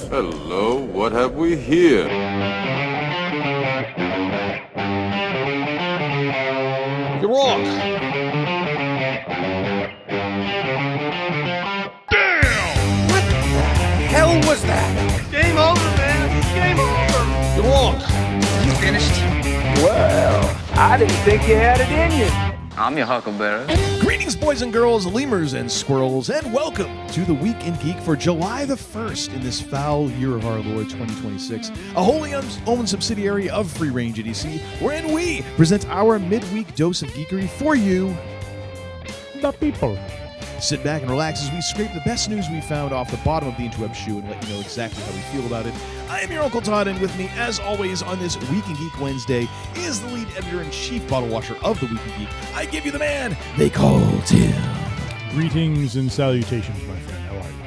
Hello, what have we here? You're wrong. Damn! What the hell was that? Game over, man. Game over. You're wrong. You finished? Well, I didn't think you had it in you. I'm your huckleberry. Greetings, boys and girls, lemurs and squirrels, and welcome to the Week in Geek for July the 1st in this foul year of our Lord 2026, a wholly owned subsidiary of Free Range Idiocy, wherein we present our midweek dose of geekery for you, the people. Sit back and relax as we scrape the best news we found off the bottom of the interweb shoe and let you know exactly how we feel about it. I am your Uncle Todd, and with me, as always, on this Week in Geek Wednesday is the lead editor-in-chief bottle washer of the Week in Geek. I give you the man they call Tim. Greetings and salutations, my friend. How are you?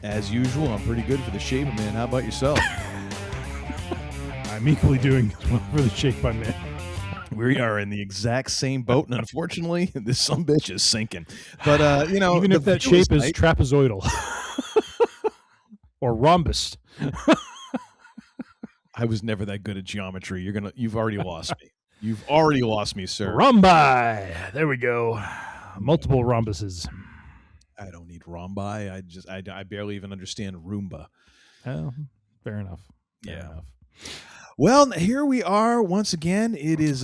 As usual, I'm pretty good for the shape, man. How about yourself? I'm equally doing well for the shape I'm in. We are in the exact same boat, and unfortunately, this sumbitch is sinking. But, you know, even if that shape is trapezoidal or rhombus. I was never that good at geometry. You've already lost me. You've already lost me, sir. Rhombi. There we go. Multiple rhombuses. I don't need rhombi. I barely even understand Roomba. Oh, fair enough. Fair Yeah. enough. Well, here we are once again. It is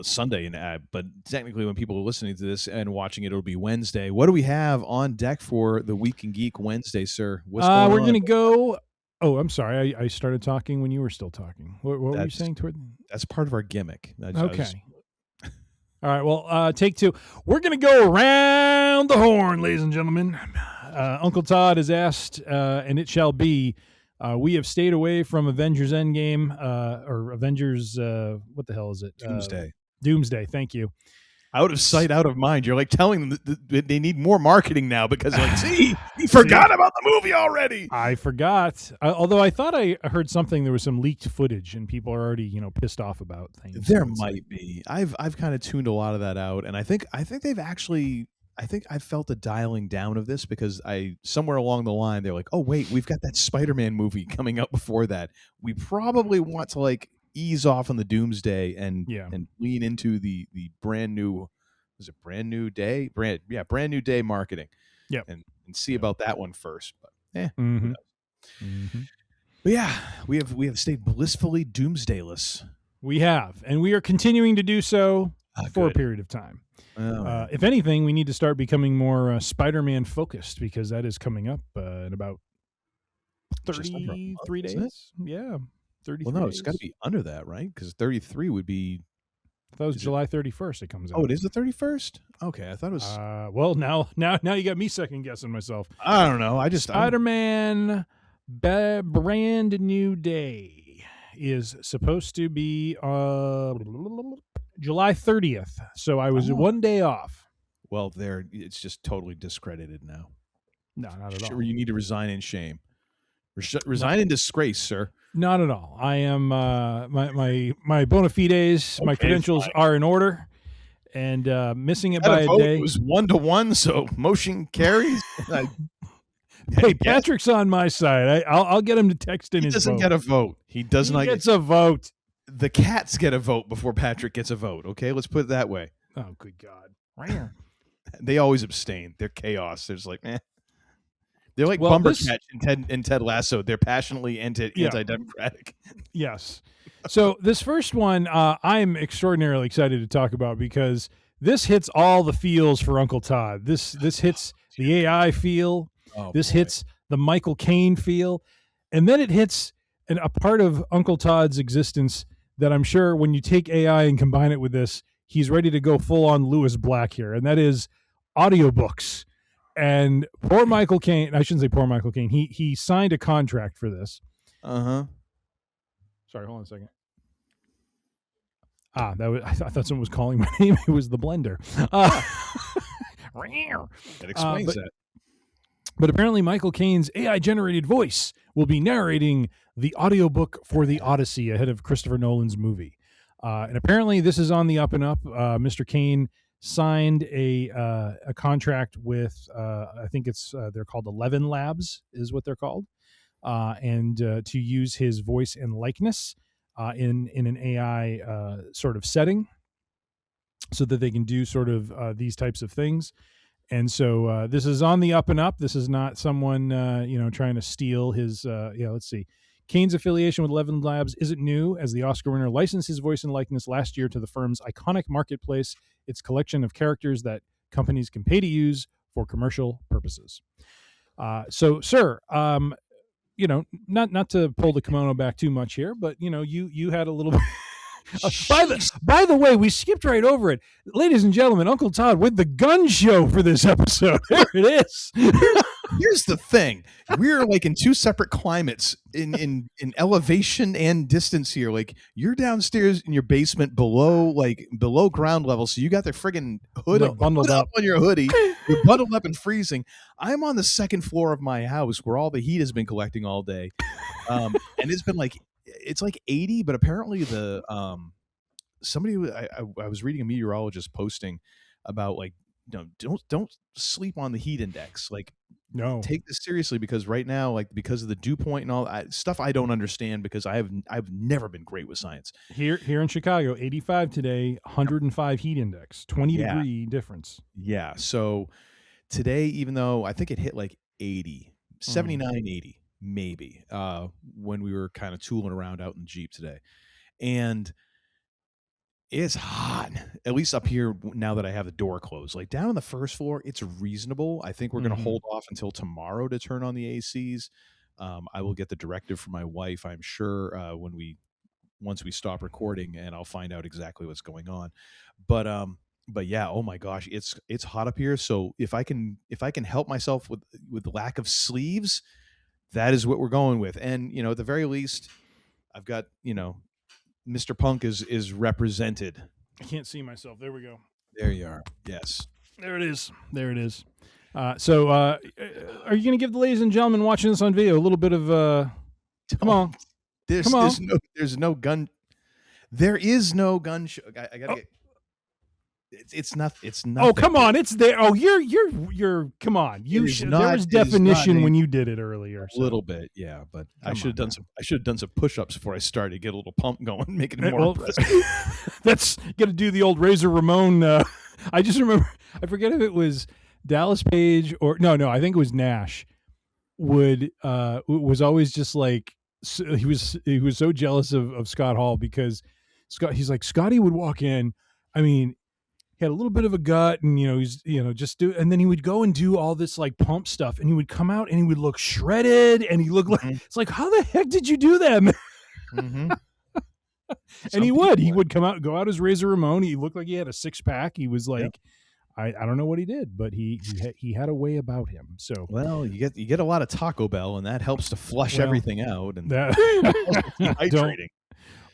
Sunday, but technically when people are listening to this and watching it, it'll be Wednesday. What do we have on deck for the Week in Geek Wednesday, sir? What's going on? We're going to go... Oh, I'm sorry. I started talking when you were still talking. What were you saying toward? That's part of our gimmick. Okay. All right. Well, take two. We're going to go around the horn, ladies and gentlemen. Uncle Todd has asked, and it shall be, we have stayed away from Avengers Endgame, or Avengers, what the hell is it? Doomsday. Doomsday. Thank you. Out of sight, out of mind. You're like telling them that they need more marketing now because, like, see, he forgot about the movie already. I forgot. Although I thought I heard something. There was some leaked footage, and people are already, pissed off about things. There might be. I've kind of tuned a lot of that out, and I think they've actually. I think I felt a dialing down of this because somewhere along the line they're like, oh wait, we've got that Spider-Man movie coming up before that. We probably want to ease off on the Doomsday and lean into the brand new day brand new day marketing. Yeah, and see about that one first. But mm-hmm. Who knows? Mm-hmm. But yeah, we have stayed blissfully doomsdayless. We have, and we are continuing to do so for a period of time. If anything, we need to start becoming more Spider-Man focused because that is coming up in about 33 days. Yeah, 33 Well, no, days. it's got to be under that, right? Because 33 would be... That was July 31st it comes out. Oh, it is the 31st? Okay, I thought it was... well, now you got me second-guessing myself. I don't know. Spider-Man Brand New Day is supposed to be... July 30th. So I was one day off. Well, it's just totally discredited now. No, not at all. Sure, you need to resign in shame. Resign in disgrace, sir. Not at all. I am my bona fides, my credentials are in order, and missing it by a day. It was 1-1, so motion carries. Hey, Patrick's on my side. I'll get him to text in his vote. He doesn't get a vote. He does not gets a vote. The cats get a vote before Patrick gets a vote. Okay, let's put it that way. Oh, good God! They always abstain. They're chaos. They're just like, eh. They're like Bumbercatch and Ted Lasso. They're passionately anti-democratic. Yes. So this first one, I'm extraordinarily excited to talk about because this hits all the feels for Uncle Todd. This hits the AI feel. This hits the Michael Caine feel, and then it hits a part of Uncle Todd's existence that I'm sure when you take AI and combine it with this, he's ready to go full on Lewis Black here, and that is audiobooks. And poor Michael Caine, I shouldn't say poor Michael Caine, he signed a contract for this. Uh-huh. Sorry, hold on a second. I thought someone was calling my name. It was the blender. That explains that. But apparently Michael Caine's AI-generated voice will be narrating the audiobook for the Odyssey ahead of Christopher Nolan's movie. And apparently this is on the up and up. Mr. Caine signed a contract with, I think it's they're called 11 Labs is what they're called. and to use his voice and likeness in an AI sort of setting, so that they can do sort of these types of things. And so this is on the up and up. This is not someone trying to steal his. Let's see. Kane's affiliation with Eleven Labs isn't new, as the Oscar winner licensed his voice and likeness last year to the firm's iconic marketplace, its collection of characters that companies can pay to use for commercial purposes. So, sir, not to pull the kimono back too much here, but you had a little bit. By the way, we skipped right over it. Ladies and gentlemen, Uncle Todd with the gun show for this episode. There it is. Here's the thing. We're like in two separate climates in elevation and distance here. Like, you're downstairs in your basement below ground level. So you got the friggin' hood bundled up on your hoodie. You're bundled up and freezing. I'm on the second floor of my house where all the heat has been collecting all day. And it's been it's like 80, but apparently the somebody I was reading a meteorologist posting about don't sleep on the heat index. No, take this seriously, because right now, because of the dew point and all stuff, I don't understand, because I've never been great with science. Here in Chicago, 85 today, 105 heat index, 20 degree difference. Yeah. So today, even though I think it hit 80, 79, 80, maybe, when we were kind of tooling around out in the Jeep today. And it's hot, at least up here now that I have the door closed. Down on the first floor, it's reasonable. I think we're going to hold off until tomorrow to turn on the ACs. I will get the directive from my wife, I'm sure, once we stop recording, and I'll find out exactly what's going on. But yeah, oh my gosh, it's hot up here. So if I can help myself with the lack of sleeves, that is what we're going with. And at the very least, I've got Mr. Punk is represented. I can't see myself. There we go. There you are. Yes. There it is. So are you going to give the ladies and gentlemen watching this on video a little bit of come on. There's no gun. There is no gun show. I gotta get. It's nothing. Oh, come on! It's there. Oh, you're. Come on! There was definition when you did it earlier. A little bit, yeah. But I should have done some push-ups before I started to get a little pump going, making it more impressive. That's got to do the old Razor Ramon. I just remember. I forget if it was Dallas Page or no. I think it was Nash. Was always just he was so jealous of Scott Hall, because he's like, Scotty would walk in. I mean, he had a little bit of a gut, and he's and then he would go and do all this pump stuff, and he would come out and he would look shredded, and he looked it's like, how the heck did you do that, man? Mm-hmm. And he would come out, go out as Razor Ramon. He looked like he had a 6-pack. He was I don't know what he did, but he had a way about him. So, well, you get a lot of Taco Bell, and that helps to flush everything out, and that dehydrating.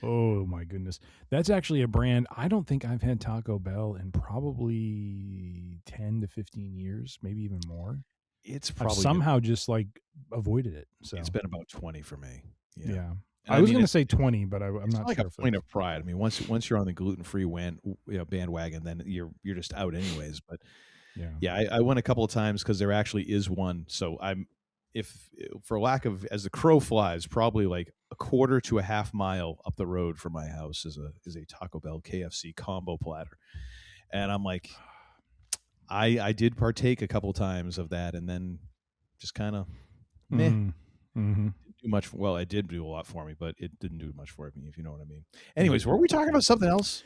Oh my goodness. That's actually a brand. I don't think I've had Taco Bell in probably 10 to 15 years, maybe even more. It's probably I've somehow just avoided it. So it's been about 20 for me. Yeah. I was going to say 20 but I'm not like sure. A point of pride. I mean, once you're on the gluten-free bandwagon, then you're just out anyways. But yeah, I went a couple of times because there actually is one. So for lack of, as the crow flies, probably a quarter to a half mile up the road from my house is a Taco Bell KFC combo platter. And I'm like, I did partake a couple times of that, and then just kind of meh. Mm-hmm. Didn't do much. Well, it did do a lot for me, but it didn't do much for me, if you know what I mean. Anyways, were we talking about something else?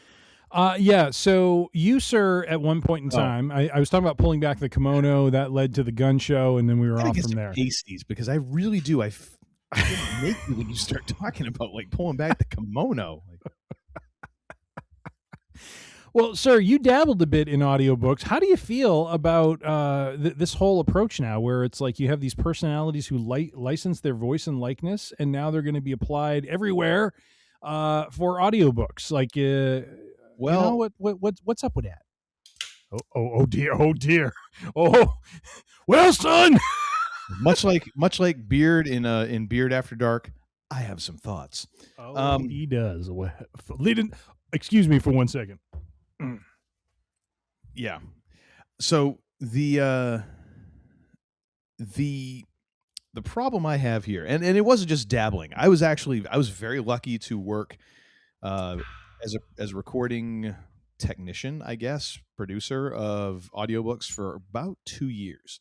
Yeah. So you, sir, at one point in time, I was talking about pulling back the kimono. That led to the gun show, and then we were off from there. Pasties, because I really do. I get naked when you start talking about pulling back the kimono. Well, sir, you dabbled a bit in audiobooks. How do you feel about this whole approach now, where it's like you have these personalities who license their voice and likeness, and now they're going to be applied everywhere for audiobooks? Well, what's up with that? Oh dear. Oh, well, son. much like Beard in Beard After Dark, I have some thoughts. Oh, he does. Excuse me for 1 second. Yeah. So the the problem I have here, and it wasn't just dabbling. I was very lucky to work as a recording technician, I guess, producer of audiobooks for about 2 years,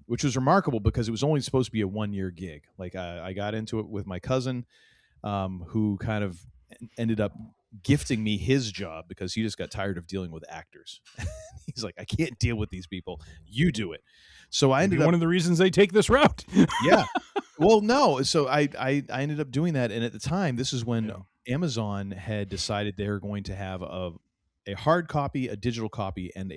which was remarkable because it was only supposed to be a 1-year gig. Like I got into it with my cousin, who kind of ended up gifting me his job because he just got tired of dealing with actors. He's like, I can't deal with these people. You do it. So I ended up one of the reasons they take this route. yeah. Well, no. So I ended up doing that, and at the time, this is when Amazon had decided they were going to have a hard copy, a digital copy, and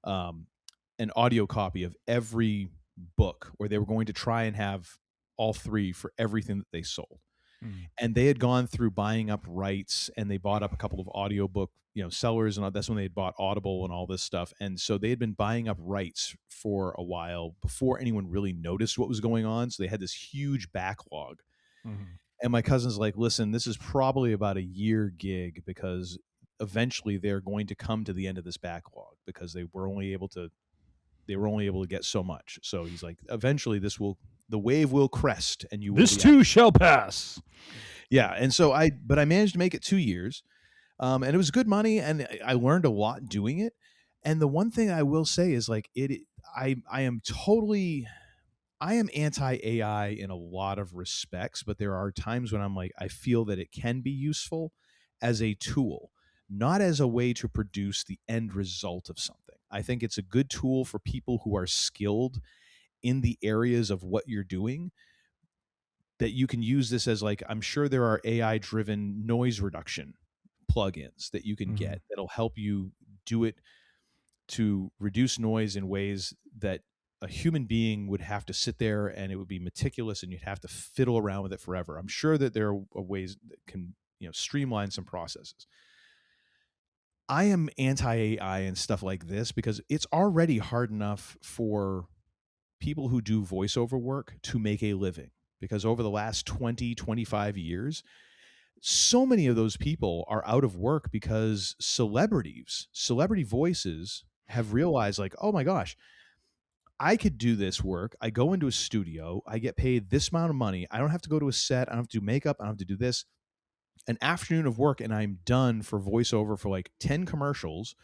an audio copy of every book, or they were going to try and have all three for everything that they sold. And they had gone through buying up rights, and they bought up a couple of audiobook, sellers, and that's when they had bought Audible and all this stuff. And so they had been buying up rights for a while before anyone really noticed what was going on. So they had this huge backlog. And my cousin's like, listen, this is probably about a year gig because eventually they're going to come to the end of this backlog because they were only able to get so much. So he's like, eventually the wave will crest and you will This too shall pass. Yeah. And so I managed to make it 2 years. And it was good money, and I learned a lot doing it. And the one thing I will say is like I am anti-AI in a lot of respects, but there are times when I'm like, I feel that it can be useful as a tool, not as a way to produce the end result of something. I think it's a good tool for people who are skilled in the areas of what you're doing, that you can use this as like, I'm sure there are AI driven noise reduction plugins that you can get that'll help you do it to reduce noise in ways that a human being would have to sit there and it would be meticulous and you'd have to fiddle around with it forever. I'm sure that there are ways that can, streamline some processes. I am anti-AI and stuff like this because it's already hard enough for people who do voiceover work to make a living, because over the last 20, 25 years, so many of those people are out of work because celebrity voices have realized like, oh my gosh, I could do this work. I go into a studio, I get paid this amount of money. I don't have to go to a set. I don't have to do makeup. I don't have to do this. An afternoon of work and I'm done for voiceover for like 10 commercials,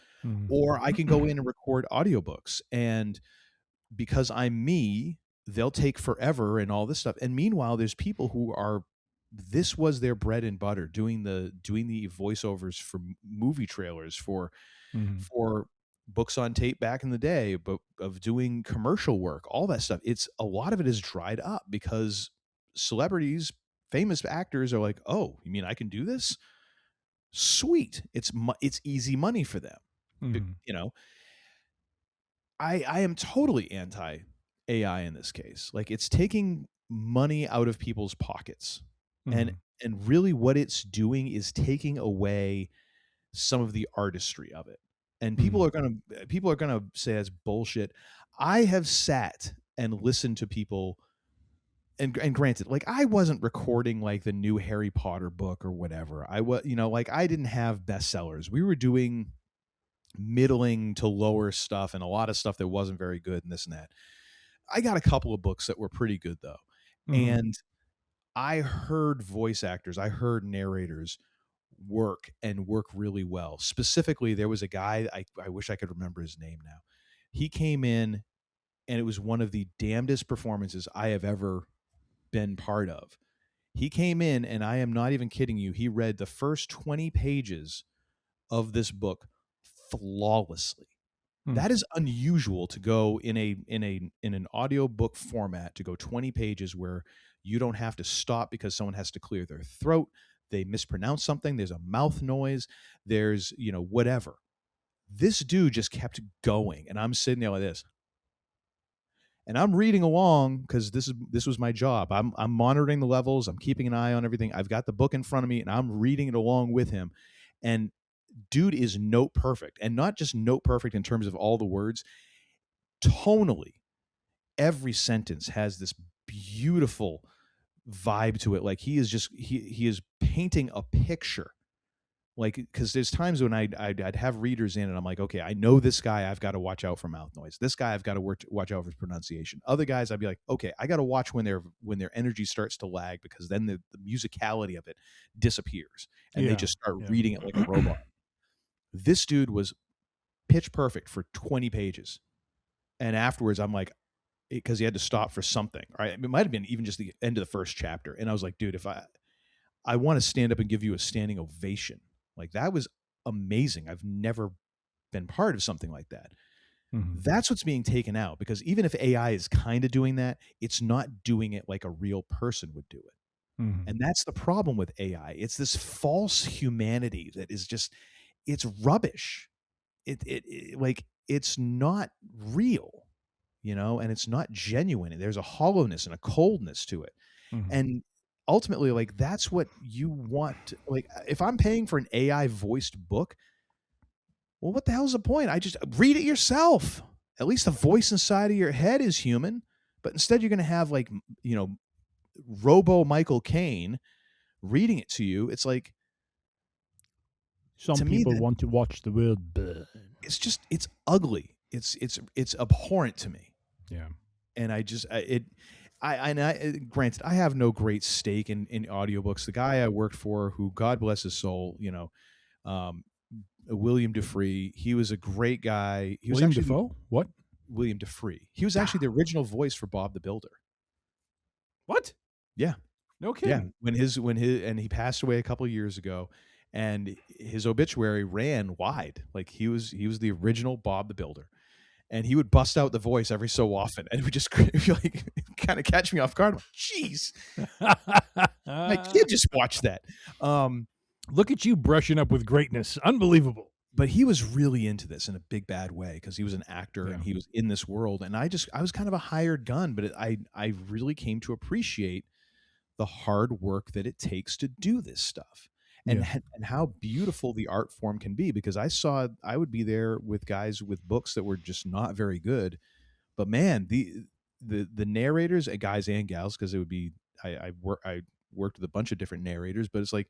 or I can go in and record audiobooks. And because I'm me, they'll take forever and all this stuff. And meanwhile, there's people who are, this was their bread and butter, doing the voiceovers for movie trailers, for books on tape back in the day, but of doing commercial work, all that stuff. It's a lot of it is dried up because celebrities, famous actors are like, oh, you mean I can do this? Sweet. It's easy money for them. I am totally anti AI in this case. Like, it's taking money out of people's pockets. And really what it's doing is taking away some of the artistry of it. And people are going to say that's bullshit. I have sat and listened to people, and granted, like, I wasn't recording like the new Harry Potter book or whatever. I was, like, I didn't have bestsellers. We were doing middling to lower stuff and a lot of stuff that wasn't very good and this and that. I got a couple of books that were pretty good though. And I heard voice actors, I heard narrators work really well. Specifically, there was a guy, I wish I could remember his name now. He came in and it was one of the damnedest performances I have ever been part of. He came in, and I am not even kidding you, he read the first 20 pages of this book flawlessly. That is unusual to go in an audiobook format, to go 20 pages where you don't have to stop because someone has to clear their throat, they mispronounce something, there's a mouth noise, there's, whatever. This dude just kept going, and I'm sitting there like this. And I'm reading along because this was my job. I'm monitoring the levels, I'm keeping an eye on everything. I've got the book in front of me and I'm reading it along with him. And dude is note perfect, and not just note perfect in terms of all the words. Tonally, every sentence has this beautiful vibe to it. Like, he is painting a picture Like, because there's times when I'd have readers in and I'm like, okay, I know this guy, I've got to watch out for mouth noise. This guy, I've got to watch out for his pronunciation. Other guys, I'd be like, okay, I got to watch when their energy starts to lag, because then the musicality of it disappears and they just start reading it like a robot. This dude was pitch perfect for 20 pages. And afterwards, I'm like, because he had to stop for something, right? It might have been even just the end of the first chapter. And I was like, dude, if I want to stand up and give you a standing ovation. Like, that was amazing. I've never been part of something like that. Mm-hmm. That's what's being taken out, because even if AI is kind of doing that, it's not doing it like a real person would do it. Mm-hmm. And that's the problem with AI. It's this false humanity that is just, it's rubbish. It like, it's not real, and it's not genuine. There's a hollowness and a coldness to it. Mm-hmm. And ultimately, like, that's what you want. Like, if I'm paying for an AI voiced book, well, what the hell's the point? I just read it yourself. At least the voice inside of your head is human. But instead, you're going to have, like, Robo Michael Caine reading it to you. It's like, some people want to watch the world burn. It's ugly. It's abhorrent to me. Yeah. And granted, I have no great stake in audiobooks. The guy I worked for, who, God bless his soul, William Defree, he was a great guy. He was William Dafoe? What? William Defree. He was actually the original voice for Bob the Builder. What? Yeah. No kidding. Yeah. And he passed away a couple of years ago, and his obituary ran wide. Like, he was the original Bob the Builder. And he would bust out the voice every so often, and it would just like kind of catch me off guard. Jeez, my kid just watched that. Look at you brushing up with greatness. Unbelievable. But he was really into this in a big bad way, because he was an actor and he was in this world. And I was kind of a hired gun, but I really came to appreciate the hard work that it takes to do this stuff. And how beautiful the art form can be, because I would be there with guys with books that were just not very good, but man, the narrators, guys and gals, because it would be I worked with a bunch of different narrators, but it's like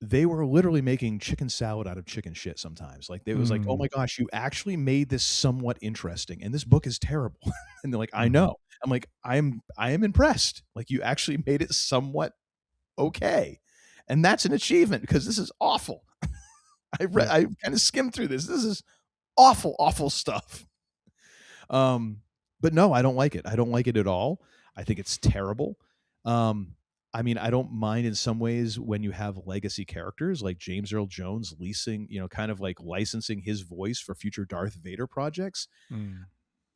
they were literally making chicken salad out of chicken shit sometimes. Like, it was like, oh my gosh, you actually made this somewhat interesting, and this book is terrible. And they're like, I know. I'm like, I am impressed. Like, you actually made it somewhat okay. And that's an achievement, because this is awful. I kind of skimmed through this. This is awful, awful stuff. But no, I don't like it. I don't like it at all. I think it's terrible. I mean, I don't mind in some ways when you have legacy characters like James Earl Jones kind of like licensing his voice for future Darth Vader projects.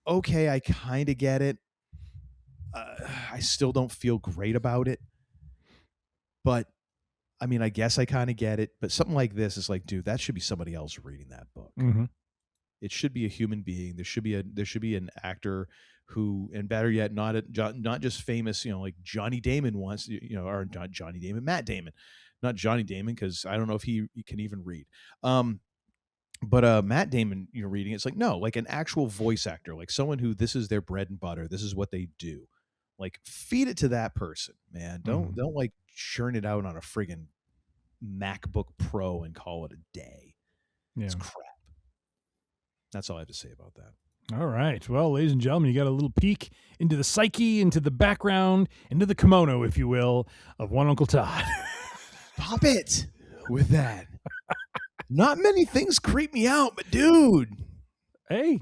Okay, I kind of get it. I still don't feel great about it. But I mean, I guess I kind of get it, but something like this is like, dude, that should be somebody else reading that book. Mm-hmm. It should be a human being. There should be an actor who, and better yet, not just famous, like Johnny Damon wants, or not Johnny Damon, Matt Damon, not Johnny Damon, because I don't know if he can even read. But Matt Damon, reading it's like, no, like an actual voice actor, like someone who this is their bread and butter. This is what they do. Like, feed it to that person, man. Don't like churn it out on a friggin' MacBook Pro and call it a day. Yeah. It's crap. That's all I have to say about that. All right. Well, ladies and gentlemen, you got a little peek into the psyche, into the background, into the kimono, if you will, of one Uncle Todd. Stop it with that. Not many things creep me out, but dude. Hey,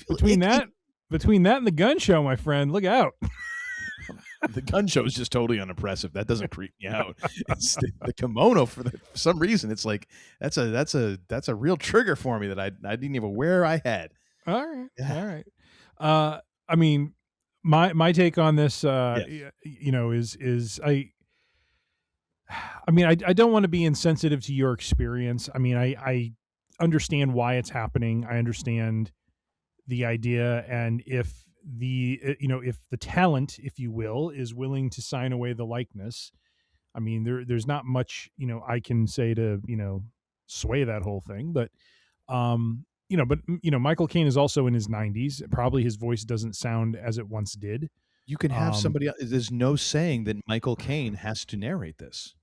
between that and the gun show, my friend, look out. The gun show is just totally unimpressive. That doesn't creep me out. It's the kimono for some reason. It's like that's a real trigger for me that I didn't even wear. I had. All right. Yeah. All right. I mean, my take on this, is I mean, I don't want to be insensitive to your experience. I mean, I understand why it's happening. I understand the idea, and if the talent, if you will, is willing to sign away the likeness, I mean, there's not much, I can say to, sway that whole thing. But, Michael Caine is also in his 90s. Probably his voice doesn't sound as it once did. You can have somebody else. There's no saying that Michael Caine has to narrate this.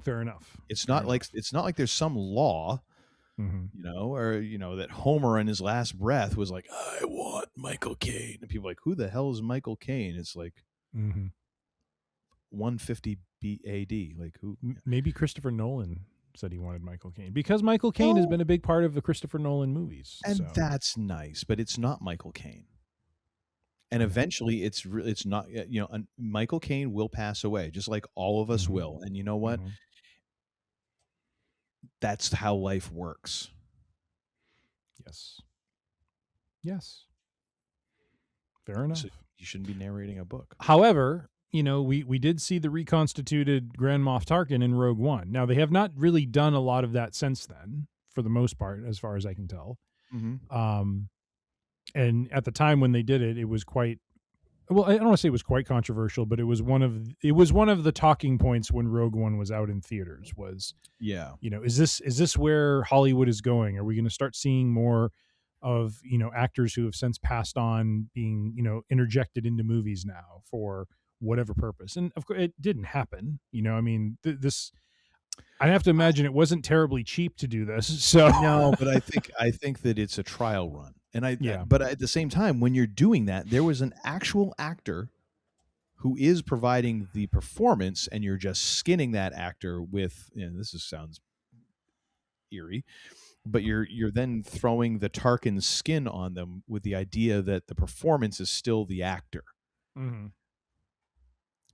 Fair enough. It's not like there's some law, Mm-hmm. or that Homer in his last breath was like, I want Michael Caine, and people are like, who the hell is Michael Caine? It's like 150 BAD, like who? Maybe Christopher Nolan said he wanted Michael Caine because Michael Caine has been a big part of the Christopher Nolan movies, and so. That's nice, but it's not Michael Caine. And eventually, it's not. Michael Caine will pass away, just like all of us will. And you know what? That's how life works. Yes. Fair enough. So you shouldn't be narrating a book. However, we did see the reconstituted Grand Moff Tarkin in Rogue One. Now, they have not really done a lot of that since then, for the most part, as far as I can tell. And at the time when they did it, it was quite, well, I don't want to say it was quite controversial, but it was one of the talking points when Rogue One was out in theaters was, is this where Hollywood is going? Are we going to start seeing more of, actors who have since passed on being, interjected into movies now for whatever purpose? And of course it didn't happen. This, I have to imagine it wasn't terribly cheap to do this. So no, but I think that it's a trial run. And but at the same time, when you're doing that, there was an actual actor who is providing the performance, and you're just skinning that actor with, sounds eerie, but you're then throwing the Tarkin skin on them with the idea that the performance is still the actor.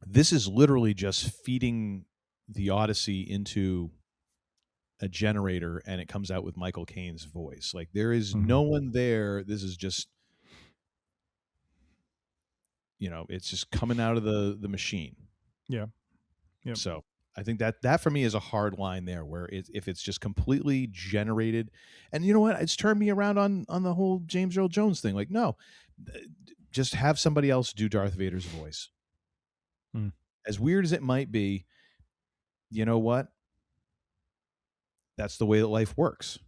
This is literally just feeding the Odyssey into a generator, and it comes out with Michael Caine's voice. Like, there is no one there. This is just, it's just coming out of the machine. Yeah. So I think that for me is a hard line there, where if it's just completely generated, and you know what, it's turned me around on the whole James Earl Jones thing. Like, no, just have somebody else do Darth Vader's voice. As weird as it might be, you know what? That's the way that life works.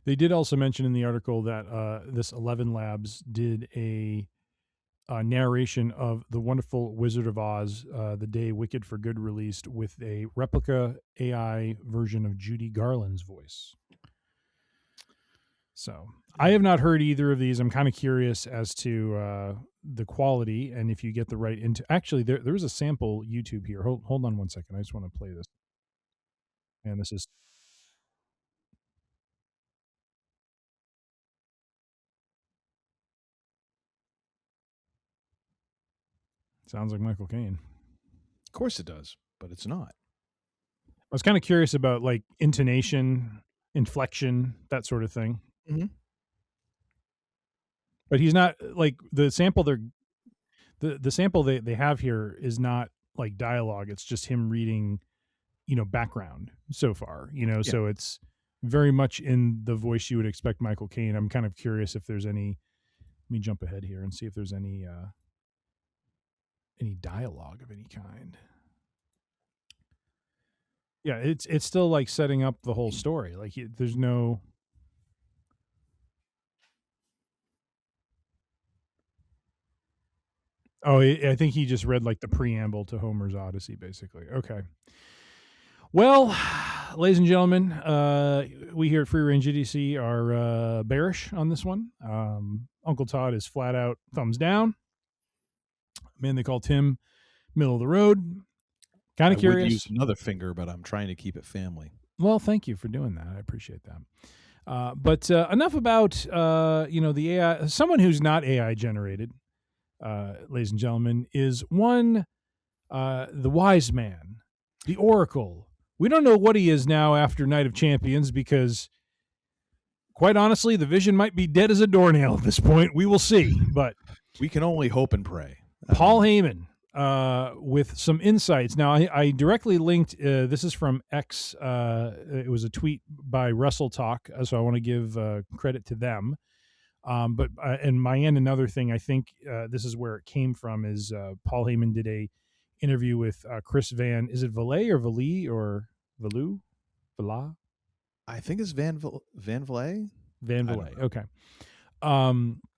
They did also mention in the article that this 11 Labs did a narration of The Wonderful Wizard of Oz, the day Wicked for Good released, with a replica AI version of Judy Garland's voice. So I have not heard either of these. I'm kind of curious as to the quality and if you get the right into. Actually, there's a sample YouTube here. Hold on one second. I just want to play this. And this is. Sounds like Michael Caine. Of course it does, but it's not. I was kind of curious about like intonation, inflection, that sort of thing. But he's not like the sample the sample they have here is not like dialogue. It's just him reading, background so far, so it's very much in the voice you would expect Michael Caine. I'm kind of curious if there's any, let me jump ahead here and see if there's any dialogue of any kind. Yeah, it's still like setting up the whole story. Like there's no. Oh, I think he just read like the preamble to Homer's Odyssey, basically. Okay. Well, ladies and gentlemen, we here at Free Range Idiocy are bearish on this one. Uncle Todd is flat out thumbs down. Man, they call Tim middle of the road. Kind of curious. I would use another finger, but I'm trying to keep it family. Well, thank you for doing that. I appreciate that. But enough about the AI. Someone who's not AI generated, ladies and gentlemen, is one the wise man, the oracle. We don't know what he is now after Night of Champions, because quite honestly, the Vision might be dead as a doornail at this point. We will see, but we can only hope and pray. Paul Heyman with some insights. Now, I directly linked, this is from X. It was a tweet by Russell Talk, so I want to give credit to them. But and my end, another thing, I think this is where it came from, is Paul Heyman did a interview with Chris Van, is it Valet or Valee or Valou? I think it's Van Valet. Van Valet. Okay.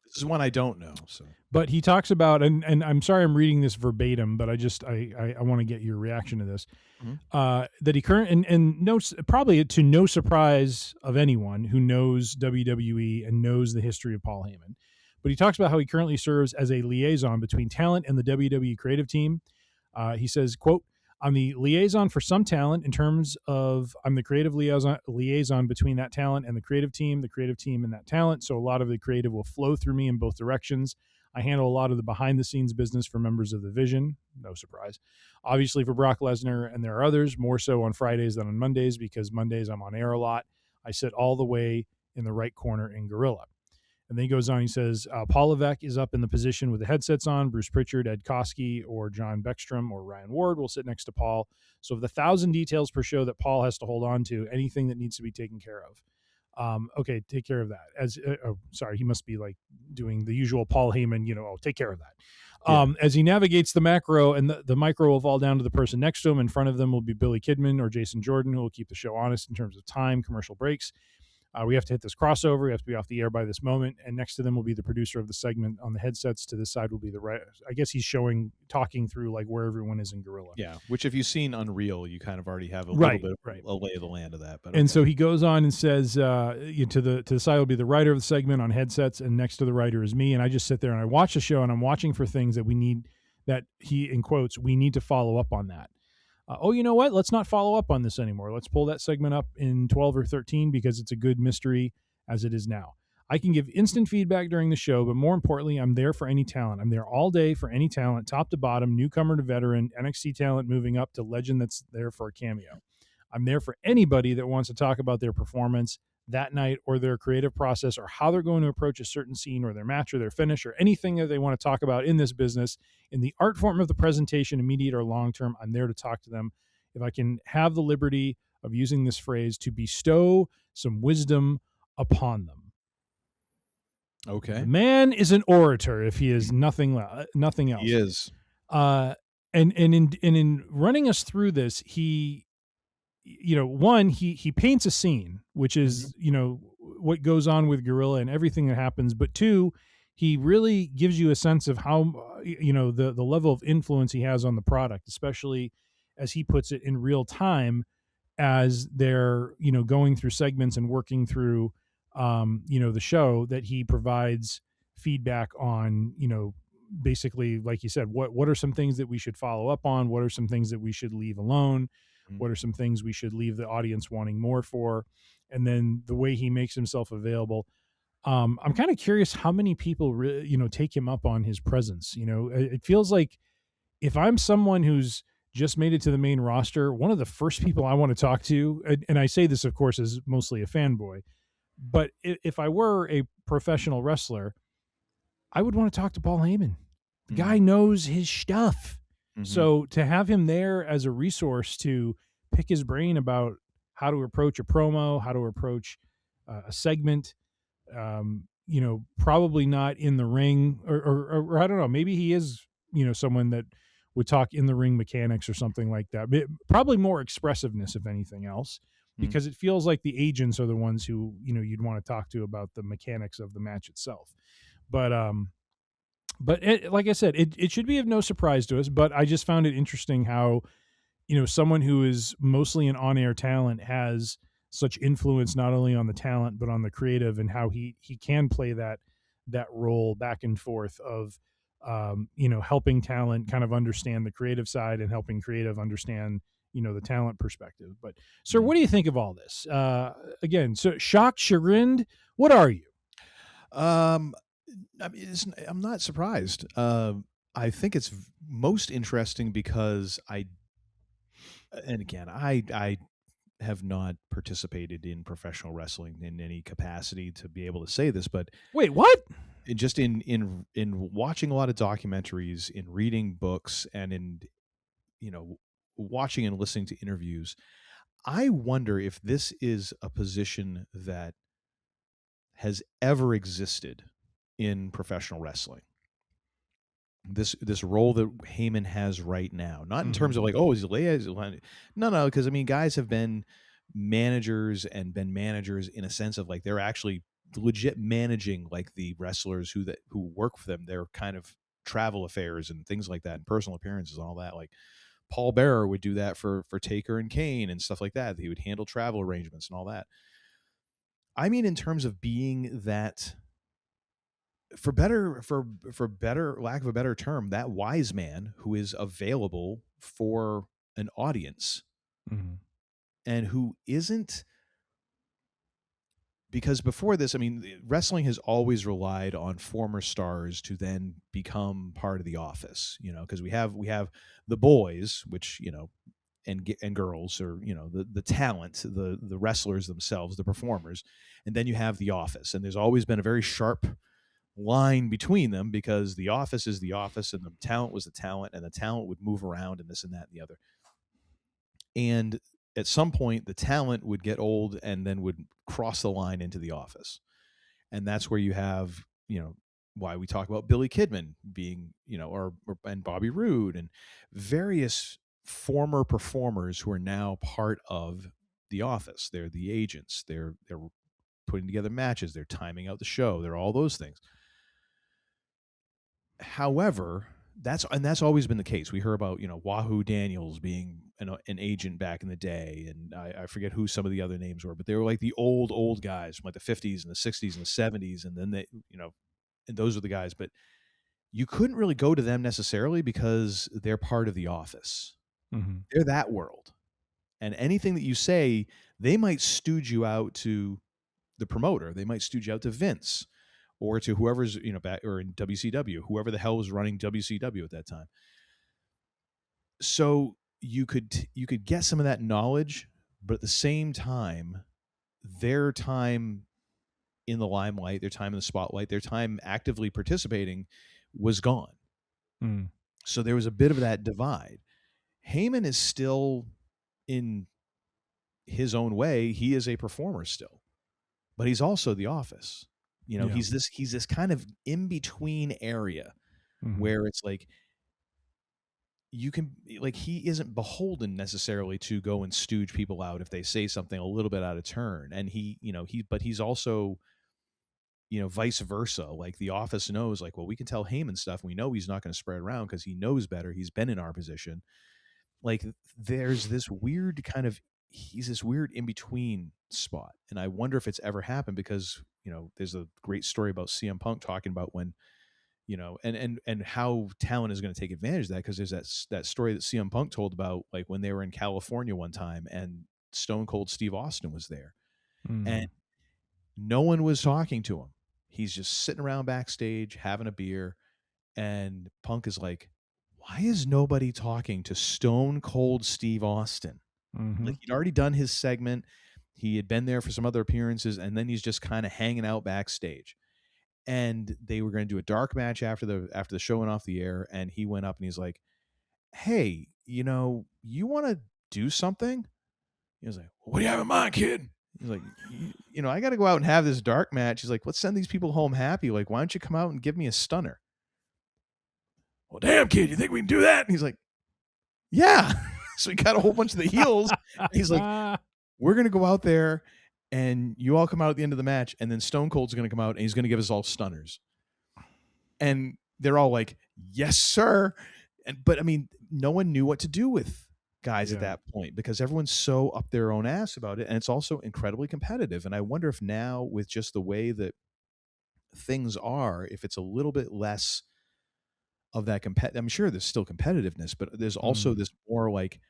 This is one I don't know. So, But he talks about, and I'm sorry I'm reading this verbatim, but I want to get your reaction to this. That he and no, probably to no surprise of anyone who knows WWE and knows the history of Paul Heyman. But he talks about how he currently serves as a liaison between talent and the WWE creative team. He says, quote, I'm the liaison for some talent in terms of I'm the creative liaison between that talent and the creative team and that talent. So a lot of the creative will flow through me in both directions. I handle a lot of the behind the scenes business for members of the Vision. No surprise. Obviously for Brock Lesnar, and there are others, more so on Fridays than on Mondays, because Mondays I'm on air a lot. I sit all the way in the right corner in Gorilla. And then he goes on, he says, Paul Levesque is up in the position with the headsets on. Bruce Pritchard, Ed Koskey, or John Beckstrom, or Ryan Ward will sit next to Paul. So of the 1,000 details per show that Paul has to hold on to, anything that needs to be taken care of. Okay, take care of that. Sorry, he must be like doing the usual Paul Heyman, take care of that. Yeah. As he navigates the macro, and the micro will fall down to the person next to him. In front of them will be Billy Kidman or Jason Jordan, who will keep the show honest in terms of time, commercial breaks. We have to hit this crossover. We have to be off the air by this moment. And next to them will be the producer of the segment on the headsets. To this side will be the right. I guess he's talking through like where everyone is in Gorilla. Yeah, which if you've seen Unreal, you kind of already have a little bit of a lay of the land of that. But and so he goes on and says, to the side will be the writer of the segment on headsets, and next to the writer is me. And I just sit there and I watch the show, and I'm watching for things that we need, that he, in quotes, we need to follow up on that. You know what? Let's not follow up on this anymore. Let's pull that segment up in 12 or 13 because it's a good mystery as it is now. I can give instant feedback during the show, but more importantly, I'm there for any talent. I'm there all day for any talent, top to bottom, newcomer to veteran, NXT talent moving up to legend that's there for a cameo. I'm there for anybody that wants to talk about their performance that night or their creative process or how they're going to approach a certain scene or their match or their finish or anything that they want to talk about in this business. In the art form of the presentation, immediate or long-term, I'm there to talk to them. If I can have the liberty of using this phrase, to bestow some wisdom upon them. Okay. The man is an orator if he is nothing else. He is. And in running us through this, he paints a scene, which is, what goes on with Gorilla and everything that happens. But two, he really gives you a sense of how, the level of influence he has on the product, especially as he puts it in real time as they're, going through segments and working through, the show, that he provides feedback on, basically, like you said, what are some things that we should follow up on? What are some things that we should leave alone? What are some things we should leave the audience wanting more for? And then the way he makes himself available. I'm kind of curious how many people, take him up on his presence. It feels like if I'm someone who's just made it to the main roster, one of the first people I want to talk to, and I say this, of course, as mostly a fanboy, but if I were a professional wrestler, I would want to talk to Paul Heyman. The guy knows his stuff. So to have him there as a resource to pick his brain about how to approach a promo, how to approach a segment, probably not in the ring, or I don't know, maybe he is, someone that would talk in the ring mechanics or something like that. But probably more expressiveness, if anything else, because it feels like the agents are the ones who, you'd want to talk to about the mechanics of the match itself. But like I said, it should be of no surprise to us, but I just found it interesting how, someone who is mostly an on-air talent has such influence not only on the talent, but on the creative, and how he can play that role back and forth of, helping talent kind of understand the creative side and helping creative understand, the talent perspective. But sir, what do you think of all this? Again, so shocked, chagrined, what are you? I'm not surprised. I think it's most interesting because I have not participated in professional wrestling in any capacity to be able to say this, but wait, what? Just in watching a lot of documentaries, in reading books, and in watching and listening to interviews, I wonder if this is a position that has ever existed in professional wrestling. This role that Heyman has right now, not in terms of like, oh, is he no, because I mean, guys have been managers in a sense of like they're actually legit managing like the wrestlers who work for them, their kind of travel affairs and things like that, and personal appearances and all that. Like Paul Bearer would do that for Taker and Kane and stuff like that. He would handle travel arrangements and all that. I mean, in terms of being that, for better lack of a better term, that wise man who is available for an audience, and who isn't, because before this, I mean, wrestling has always relied on former stars to then become part of the office, because we have the boys, which, and girls, or, the talent, the wrestlers themselves, the performers, and then you have the office. And there's always been a very sharp line between them, because the office is the office and the talent was the talent, and the talent would move around and this and that and the other. And at some point the talent would get old and then would cross the line into the office. And that's where you have, why we talk about Billy Kidman being, and Bobby Roode and various former performers who are now part of the office. They're the agents. They're putting together matches. They're timing out the show. They're all those things. However, that's always been the case. We heard about, Wahoo Daniels being an agent back in the day, and I forget who some of the other names were, but they were like the old guys from like the 50s and the 60s and the 70s, and then they, and those are the guys. But you couldn't really go to them necessarily because they're part of the office. They're that world, and anything that you say, they might stooge you out to the promoter. They might stooge you out to Vince, or to whoever's, back, or in WCW, whoever the hell was running WCW at that time. So you could get some of that knowledge, but at the same time, their time in the limelight, their time in the spotlight, their time actively participating was gone. So there was a bit of that divide. Heyman is still, in his own way, he is a performer still, but he's also the office. He's this kind of in between area where it's like, you can, like, he isn't beholden necessarily to go and stooge people out if they say something a little bit out of turn. And but he's also, vice versa. Like the office knows, like, well, we can tell Heyman stuff. And we know he's not going to spread around because he knows better. He's been in our position. Like there's this weird kind of, he's this weird in between spot. And I wonder if it's ever happened, because, there's a great story about CM Punk talking about when, and how talent is going to take advantage of that. Because there's that story that CM Punk told about, like, when they were in California one time and Stone Cold Steve Austin was there, and no one was talking to him. He's just sitting around backstage having a beer, and Punk is like, why is nobody talking to Stone Cold Steve Austin? Like, he'd already done his segment. He had been there for some other appearances, and then he's just kind of hanging out backstage. And they were going to do a dark match after the show went off the air, and he went up and he's like, hey, you want to do something? He was like, what do you have in mind, kid? He's like, I got to go out and have this dark match. He's like, let's send these people home happy. Like, why don't you come out and give me a stunner? Well, damn, kid, you think we can do that? And he's like, yeah. So he got a whole bunch of the heels. He's like, we're going to go out there and you all come out at the end of the match, and then Stone Cold's going to come out and he's going to give us all stunners. And they're all like, yes, sir. But I mean, no one knew what to do with guys at that point, because everyone's so up their own ass about it. And it's also incredibly competitive. And I wonder if now, with just the way that things are, if it's a little bit less of that I'm sure there's still competitiveness, but there's also this more like,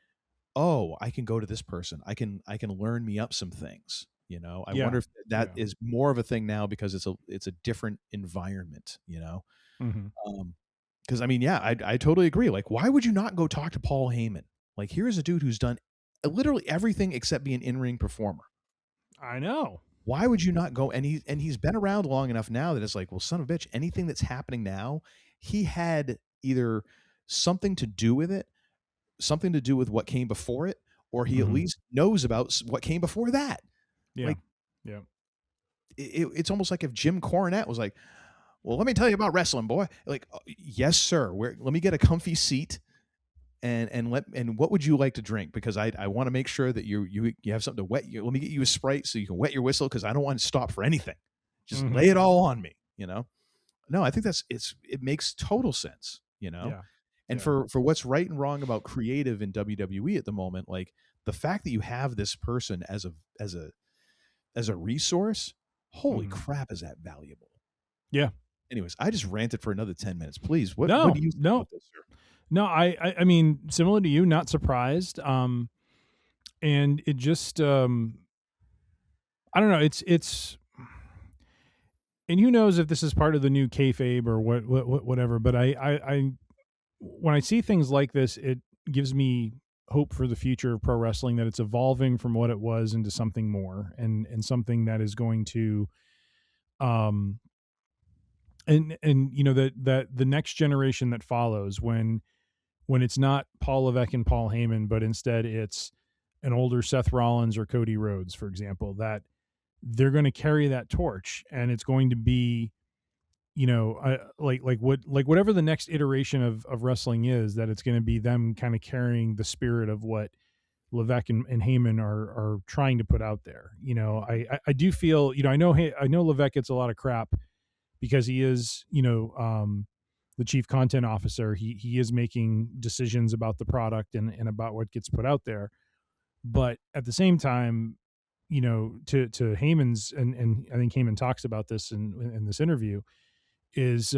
oh, I can go to this person. I can learn me up some things. I wonder if that is more of a thing now, because it's a different environment, because I mean, I totally agree. Like, why would you not go talk to Paul Heyman? Like, here's a dude who's done literally everything except be an in-ring performer. I know. Why would you not go? And he's been around long enough now that it's like, well, son of a bitch, anything that's happening now, he had either something to do with it, something to do with what came before it, or he at least knows about what came before that. It's almost like if Jim Cornette was like, well, let me tell you about wrestling, boy. Like, yes, sir. Let me get a comfy seat, and what would you like to drink? Because I want to make sure that you have something to wet you. Let me get you a Sprite so you can wet your whistle, because I don't want to stop for anything. Just lay it all on me, No, I think it makes total sense, Yeah. And for what's right and wrong about creative in WWE at the moment, like the fact that you have this person as a resource, holy crap, is that valuable? Yeah. Anyways, I just ranted for another 10 minutes. Please, what do you think no. about this, sir? No, I mean, similar to you, not surprised. And it just, I don't know. It's, and who knows if this is part of the new kayfabe or whatever. But I, when I see things like this, it gives me hope for the future of pro wrestling, that it's evolving from what it was into something more, and something that is going to, and that the next generation that follows, when it's not Paul Levesque and Paul Heyman, but instead it's an older Seth Rollins or Cody Rhodes, for example, that they're going to carry that torch, and it's going to be, whatever the next iteration of wrestling is, that it's going to be them kind of carrying the spirit of what Levesque and Heyman are trying to put out there. I do feel, I know Levesque gets a lot of crap because he is, the chief content officer. He is making decisions about the product and about what gets put out there. But at the same time, to Heyman's, and I think Heyman talks about this in this interview, is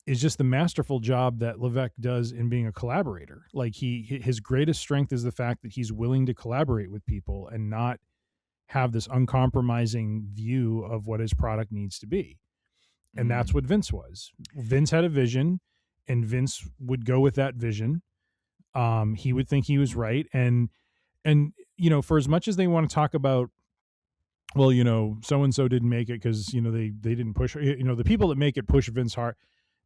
just the masterful job that Levesque does in being a collaborator. Like his greatest strength is the fact that he's willing to collaborate with people and not have this uncompromising view of what his product needs to be. And that's what Vince was. Vince had a vision, and Vince would go with that vision. He would think he was right. And, for as much as they want to talk about, well, so-and-so didn't make it because, they didn't push, the people that make it push Vince hard.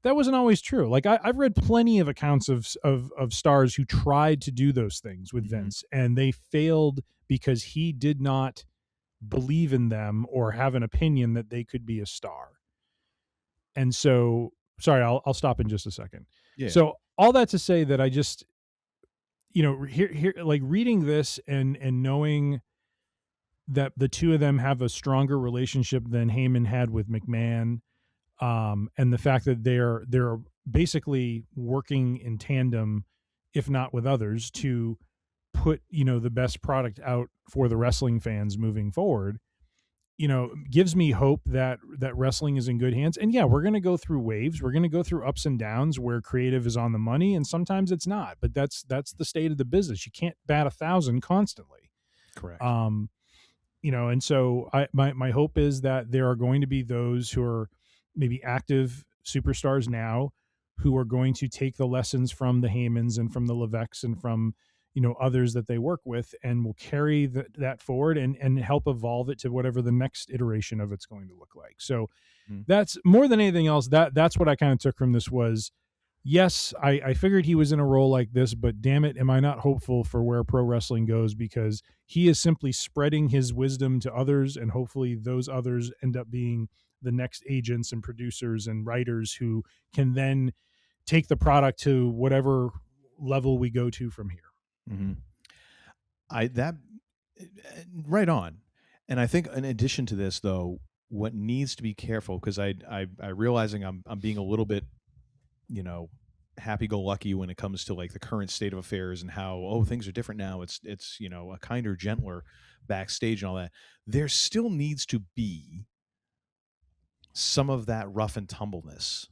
That wasn't always true. Like I've read plenty of accounts of stars who tried to do those things with Vince, and they failed because he did not believe in them or have an opinion that they could be a star. And so, sorry, I'll stop in just a second. Yeah. So all that to say that I just, here, like reading this and knowing that the two of them have a stronger relationship than Heyman had with McMahon, and the fact that they're basically working in tandem, if not with others, to put, the best product out for the wrestling fans moving forward, gives me hope that wrestling is in good hands. And yeah, we're going to go through waves. We're going to go through ups and downs where creative is on the money, and sometimes it's not, but that's the state of the business. You can't bat 1,000 constantly. Correct. And so my hope is that there are going to be those who are maybe active superstars now who are going to take the lessons from the Heymans and from the Levesques and from, others that they work with, and will carry that forward and help evolve it to whatever the next iteration of it's going to look like. So that's more than anything else. That's what I kind of took from this was, yes, I figured he was in a role like this, but damn it, am I not hopeful for where pro wrestling goes, because he is simply spreading his wisdom to others, and hopefully those others end up being the next agents and producers and writers who can then take the product to whatever level we go to from here. Right on. And I think in addition to this, though, what needs to be careful, because I realizing I'm being a little bit, happy-go-lucky when it comes to like the current state of affairs and how things are different now. It's a kinder, gentler backstage and all that. There still needs to be some of that rough and tumbleness.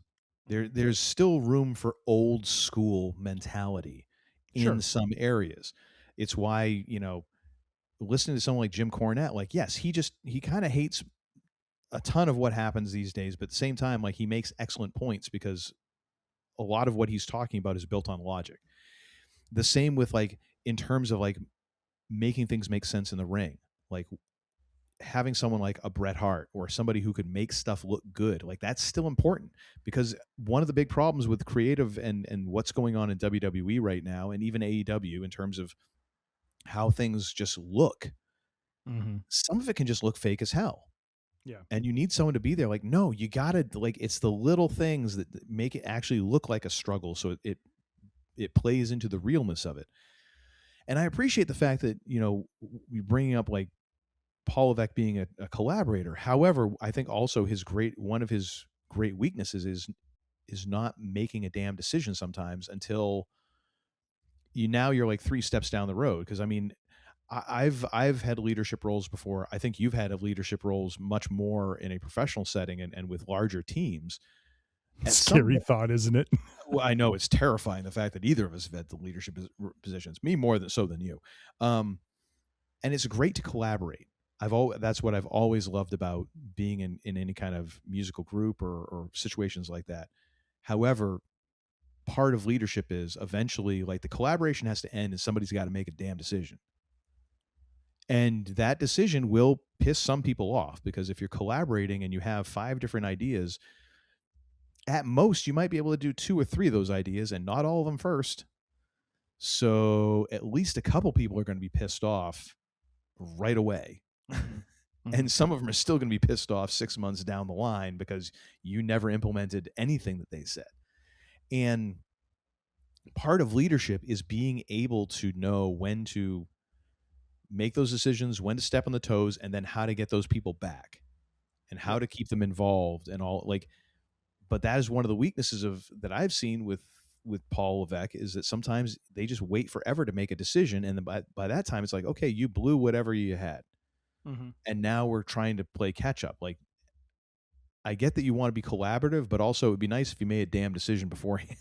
There's still room for old school mentality in some areas. It's why, listening to someone like Jim Cornette, like, yes, he kind of hates a ton of what happens these days, but at the same time, like, he makes excellent points because a lot of what he's talking about is built on logic. The same with like, in terms of like making things make sense in the ring, like having someone like a Bret Hart or somebody who could make stuff look good, like that's still important, because one of the big problems with creative and what's going on in WWE right now, and even AEW, in terms of how things just look, some of it can just look fake as hell. Yeah. And you need someone to be there. Like, no, you gotta, like, it's the little things that make it actually look like a struggle, so it plays into the realness of it. And I appreciate the fact that, you're bringing up like Paul Levesque being a collaborator. However, I think also one of his great weaknesses is not making a damn decision sometimes until you're like 3 steps down the road. Because I mean, I've had leadership roles before. I think you've had leadership roles much more in a professional setting and with larger teams. Scary thought, isn't it? Well, I know it's terrifying, the fact that either of us have had the leadership positions, me more than you. And it's great to collaborate. That's what I've always loved about being in any kind of musical group or situations like that. However, part of leadership is eventually, like, the collaboration has to end and somebody's got to make a damn decision. And that decision will piss some people off, because if you're collaborating and you have 5 different ideas, at most you might be able to do 2 or 3 of those ideas and not all of them first. So at least a couple people are going to be pissed off right away. And some of them are still going to be pissed off 6 months down the line because you never implemented anything that they said. And part of leadership is being able to know when to make those decisions, when to step on the toes, and then how to get those people back and how to keep them involved and all. Like, but that is one of the weaknesses that I've seen with Paul Levesque, is that sometimes they just wait forever to make a decision, and then by that time it's like, okay, you blew whatever you had. And now we're trying to play catch up. Like, I get that you want to be collaborative, but also it'd be nice if you made a damn decision beforehand,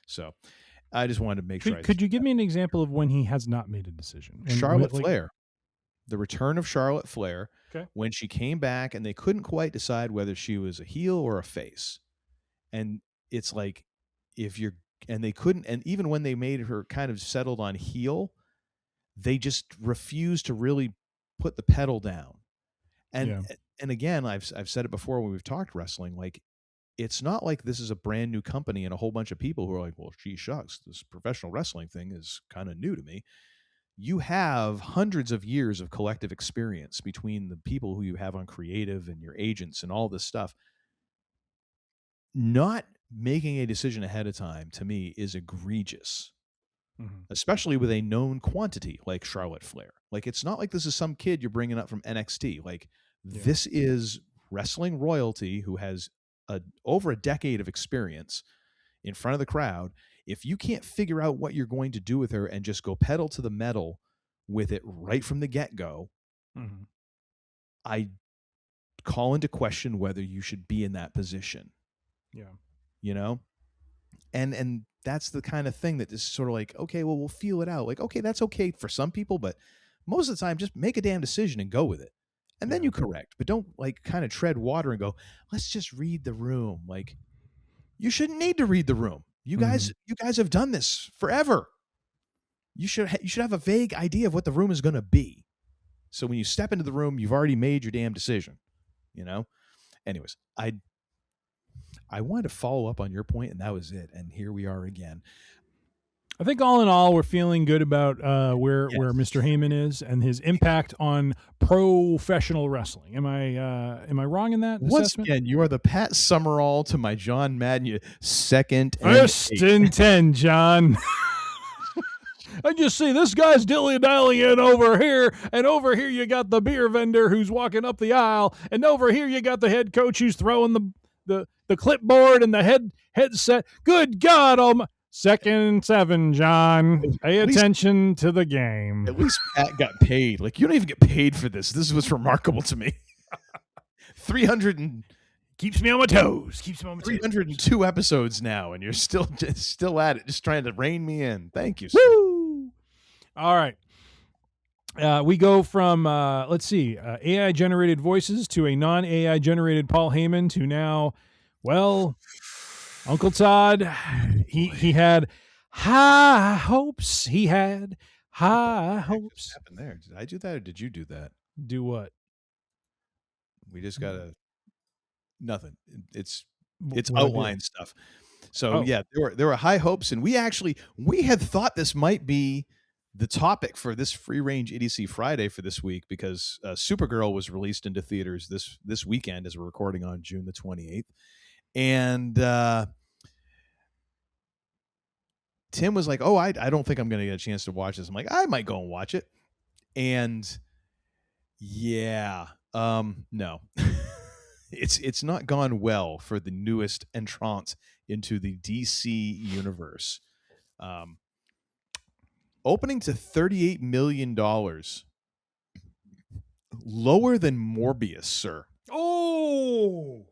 So I just wanted to make sure. Could you give me an example of when he has not made a decision? Charlotte Flair. The return of Charlotte Flair, okay, when she came back and they couldn't quite decide whether she was a heel or a face. And it's like, they couldn't, and even when they made her kind of settled on heel, they just refused to really put the pedal down. And again, I've said it before when we've talked wrestling, like, it's not like this is a brand new company and a whole bunch of people who are like, well, gee shucks, this professional wrestling thing is kind of new to me. You have hundreds of years of collective experience between the people who you have on creative and your agents and all this stuff. Not making a decision ahead of time, to me, is egregious. Especially with a known quantity like Charlotte Flair. Like, it's not like this is some kid you're bringing up from NXT. Like, this is wrestling royalty who has over a decade of experience in front of the crowd. If you can't figure out what you're going to do with her and just go pedal to the metal with it right from the get-go, I call into question whether you should be in that position. And that's the kind of thing that is sort of like, okay, well, we'll feel it out. Like, okay, that's okay for some people, but most of the time, just make a damn decision and go with it. And then you correct, but don't like kind of tread water and go, let's just read the room. Like, you shouldn't need to read the room. You guys have done this forever. You should have a vague idea of what the room is going to be. So when you step into the room, you've already made your damn decision, Anyways, I wanted to follow up on your point, and that was it. And here we are again. I think all in all, we're feeling good about where Mr. Heyman is and his impact on professional wrestling. Am I wrong in that Once assessment? again, you are the Pat Summerall to my John Madden. Second and 10, John. I just see this guy's dilly-dallying it over here, and over here you got the beer vendor who's walking up the aisle, and over here you got the head coach who's throwing the clipboard and the headset. Good God, Second and 7, John. Pay attention to the game. At least Pat got paid. Like, you don't even get paid for this. This is what's remarkable to me. 300 and keeps me on my toes. 302 episodes now, and you're still at it, just trying to rein me in. Thank you, sir. Woo! All right. We go from AI generated voices to a non-AI generated Paul Heyman to now, well, Uncle Todd, he had high hopes. He had high hopes. What happened there? Did I do that or did you do that? Do what? We just got nothing. It's outline stuff. So there were high hopes, and we had thought this might be the topic for this Free Range Idiocy Friday for this week, because Supergirl was released into theaters this weekend as we're recording on June the 28th. And Tim was like, oh, I don't think I'm going to get a chance to watch this. I'm like, I might go and watch it. And Yeah. No. It's not gone well for the newest entrant into the DC universe. Um, Opening to $38 million, lower than Morbius, sir. Oh,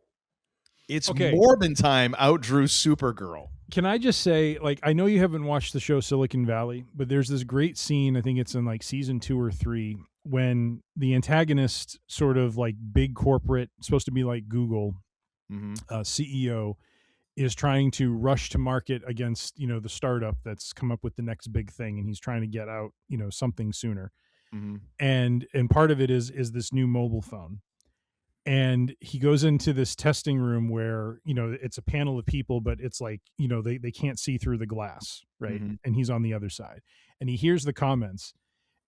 It's okay. Morbin time outdrew Supergirl. Can I just say, like, I know you haven't watched the show Silicon Valley, but there's this great scene, I think it's in like season 2 or 3, when the antagonist, sort of like big corporate, supposed to be like Google, CEO, is trying to rush to market against, the startup that's come up with the next big thing, and he's trying to get out, something sooner. And part of it is this new mobile phone. And he goes into this testing room where, it's a panel of people, but it's like, they can't see through the glass, right? And he's on the other side, and he hears the comments,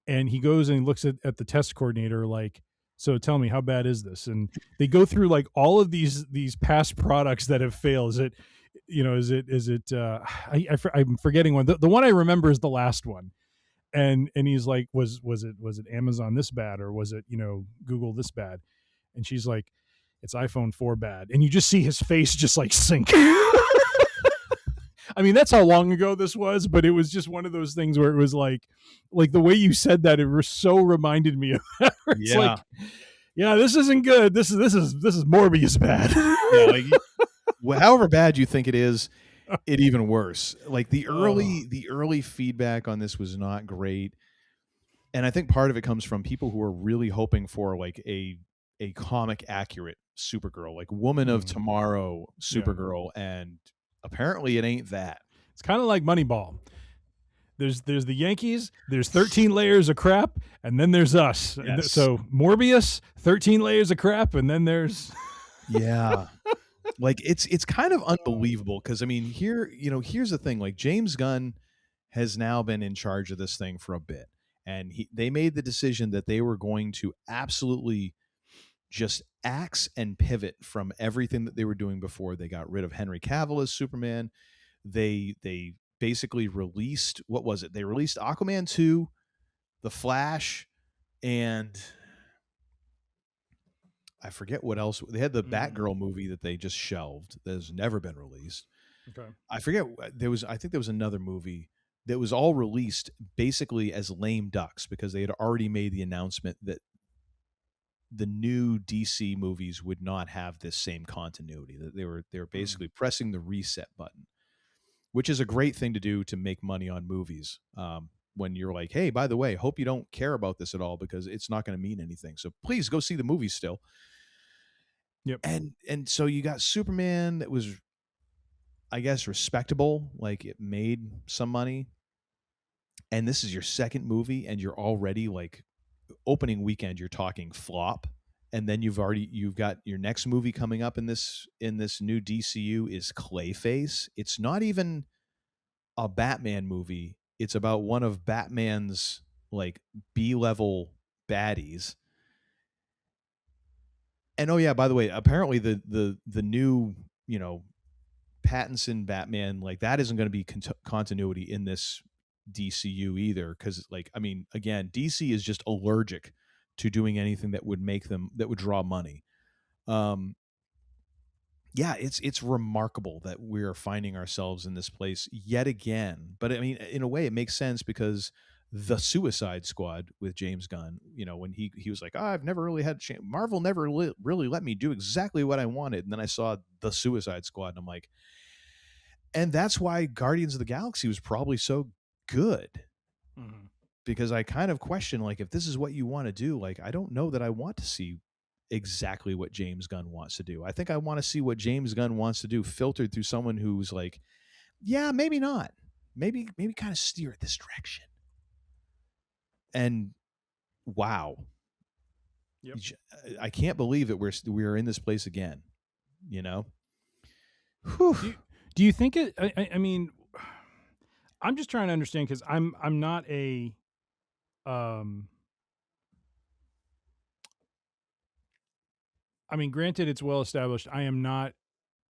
and he goes and looks at the test coordinator, like, so tell me, how bad is this? And they go through like all of these past products that have failed. I'm forgetting one. The one I remember is the last one. And he's like, was it Amazon this bad, or was it, Google this bad? And she's like, it's iPhone 4 bad. And you just see his face just like sink. I mean, that's how long ago this was, but it was just one of those things where it was like the way you said that, it so reminded me of that. It's like, yeah, this isn't good. This is Morbius bad. Yeah, like, however bad you think it is, it even worse. Like the early feedback on this was not great. And I think part of it comes from people who are really hoping for like a comic accurate Supergirl, like Woman of Tomorrow Supergirl, and apparently it ain't that. It's kind of like Moneyball. There's the Yankees, there's 13 layers of crap, and then there's us. Yes. So Morbius, 13 layers of crap, and then there's yeah. Like it's kind of unbelievable, because I mean, here's the thing, like James Gunn has now been in charge of this thing for a bit, and they made the decision that they were going to absolutely just axe and pivot from everything that they were doing before. They got rid of Henry Cavill as Superman. They basically released, what was it? They released Aquaman 2, The Flash, and I forget what else. They had the Batgirl movie that they just shelved that has never been released. Okay. I forget. I think there was another movie that was all released basically as lame ducks, because they had already made the announcement that the new DC movies would not have this same continuity, that they were basically pressing the reset button, which is a great thing to do to make money on movies. When you're like, hey, by the way, hope you don't care about this at all, because it's not going to mean anything. So please go see the movie still. Yep. And so you got Superman that was, I guess, respectable. Like it made some money. And this is your second movie, and you're already like, opening weekend, you're talking flop. And then you've got your next movie coming up in this new DCU is Clayface. It's not even a Batman movie. It's about one of Batman's like B-level baddies. And oh yeah, by the way, apparently the new, Pattinson Batman, like that isn't going to be continuity in this DCU either, because like, I mean, again, DC is just allergic to doing anything that would draw money. Yeah, it's remarkable that we're finding ourselves in this place yet again. But I mean, in a way, it makes sense, because the Suicide Squad with James Gunn, when he was like, I've never really had a chance. Marvel never really let me do exactly what I wanted. And then I saw the Suicide Squad, and I'm like, and that's why Guardians of the Galaxy was probably so good. Because I kind of question, like, if this is what you want to do, like, I don't know that I want to see exactly what James Gunn wants to do. I think I want to see what James Gunn wants to do filtered through someone who's like, yeah, maybe not. Maybe kind of steer it this direction. And wow. Yep. I can't believe that we're in this place again, Whew. Do you think it, I mean, I'm just trying to understand, because I'm not a I mean, granted, it's well established, I am not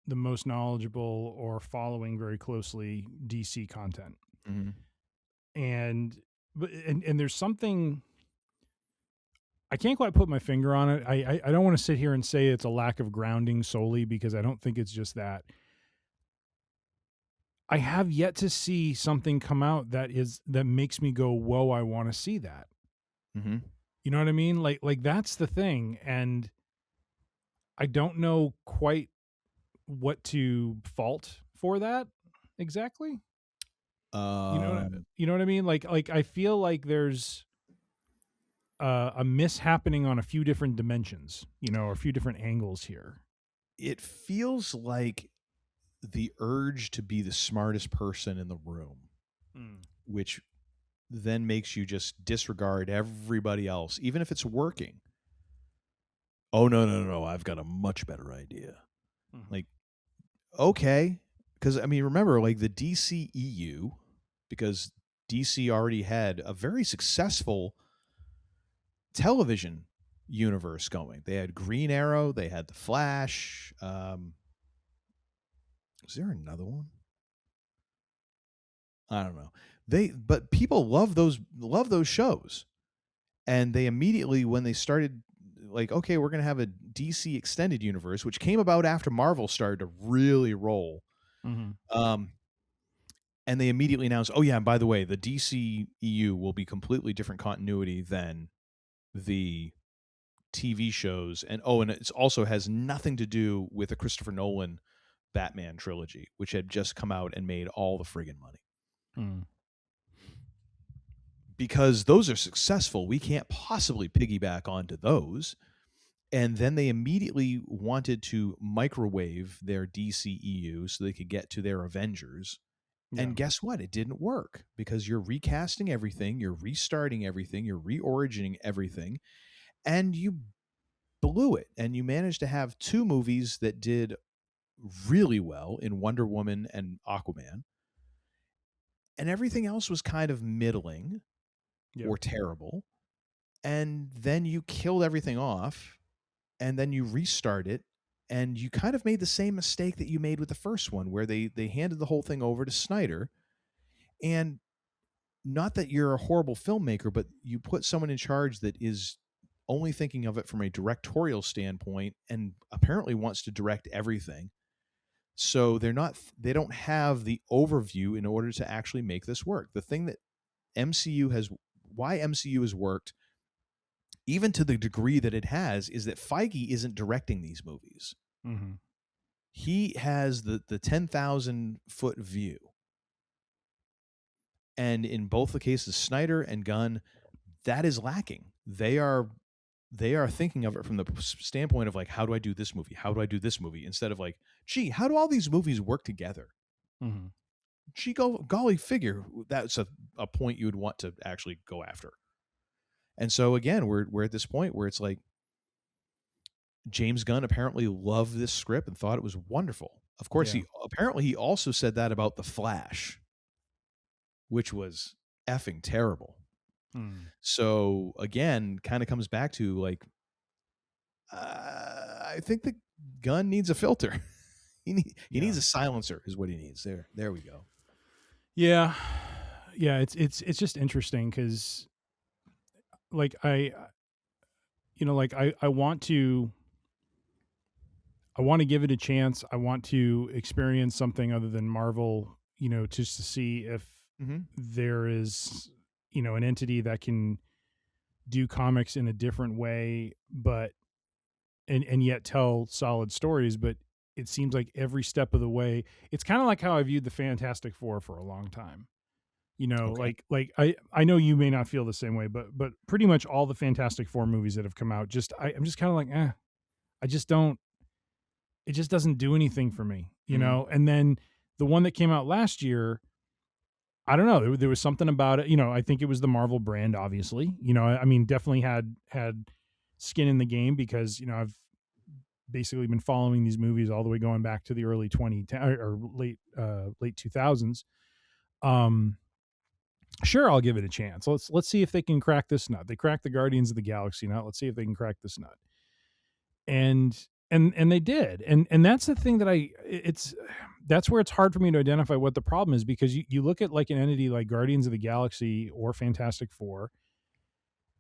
the most knowledgeable or following very closely DC content. And there's something, I can't quite put my finger on it. I don't want to sit here and say it's a lack of grounding solely, because I don't think it's just that. I have yet to see something come out that makes me go, whoa, I want to see that. Mm-hmm. You know what I mean? Like that's the thing. And I don't know quite what to fault for that exactly. You know what I mean? Like I feel like there's a miss happening on a few different dimensions, a few different angles here. It feels like the urge to be the smartest person in the room, which then makes you just disregard everybody else, even if it's working. Oh, no, I've got a much better idea. Like, okay. Because, I mean, remember, like the DCEU, because DC already had a very successful television universe going. They had Green Arrow, they had The Flash. Is there another one? I don't know. But people love those shows. And they immediately, when they started, like, okay, we're going to have a DC extended universe, which came about after Marvel started to really roll. And they immediately announced, oh yeah, and by the way, the DCEU will be completely different continuity than the TV shows. And it also has nothing to do with the Christopher Nolan Batman trilogy, which had just come out and made all the friggin' money. Because those are successful. We can't possibly piggyback onto those. And then they immediately wanted to microwave their DCEU so they could get to their Avengers. Yeah. And guess what? It didn't work, because you're recasting everything, you're restarting everything, you're reorigining everything, and you blew it. And you managed to have two movies that did really well in Wonder Woman and Aquaman. And everything else was kind of middling or terrible. And then you killed everything off, and then you restart it, and you kind of made the same mistake that you made with the first one, where they handed the whole thing over to Snyder. And not that you're a horrible filmmaker, but you put someone in charge that is only thinking of it from a directorial standpoint and apparently wants to direct everything. So they don't have the overview in order to actually make this work. The thing that why MCU has worked, even to the degree that it has, is that Feige isn't directing these movies. He has the 10,000-foot view. And in both the cases, Snyder and Gunn, that is lacking. They are thinking of it from the standpoint of, like, how do I do this movie? How do I do this movie? Instead of like, gee, how do all these movies work together? Gee, golly figure, that's a point you would want to actually go after. And so again, we're at this point where it's like, James Gunn apparently loved this script and thought it was wonderful. Of course, he also said that about The Flash, which was effing terrible. So again, kind of comes back to, like, I think that Gunn needs a filter. He needs a silencer, is what he needs. There we go. Yeah. It's just interesting, because, like, I want to give it a chance. I want to experience something other than Marvel, just to see if there is, an entity that can do comics in a different way, but and yet tell solid stories. But it seems like every step of the way, it's kind of like how I viewed the Fantastic Four for a long time. Okay. Like I know you may not feel the same way, but pretty much all the Fantastic Four movies that have come out, I'm just kind of like, I just don't. It just doesn't do anything for me, And then the one that came out last year, I don't know. There was something about it. I think it was the Marvel brand, obviously. I mean, definitely had skin in the game, because, I've basically been following these movies all the way going back to the early 2010 or late 2000s. Sure, I'll give it a chance. Let's see if they can crack this nut. They cracked the Guardians of the Galaxy nut. Let's see if they can crack this nut. And they did. And that's the thing that that's where it's hard for me to identify what the problem is, because you look at, like, an entity like Guardians of the Galaxy or Fantastic Four,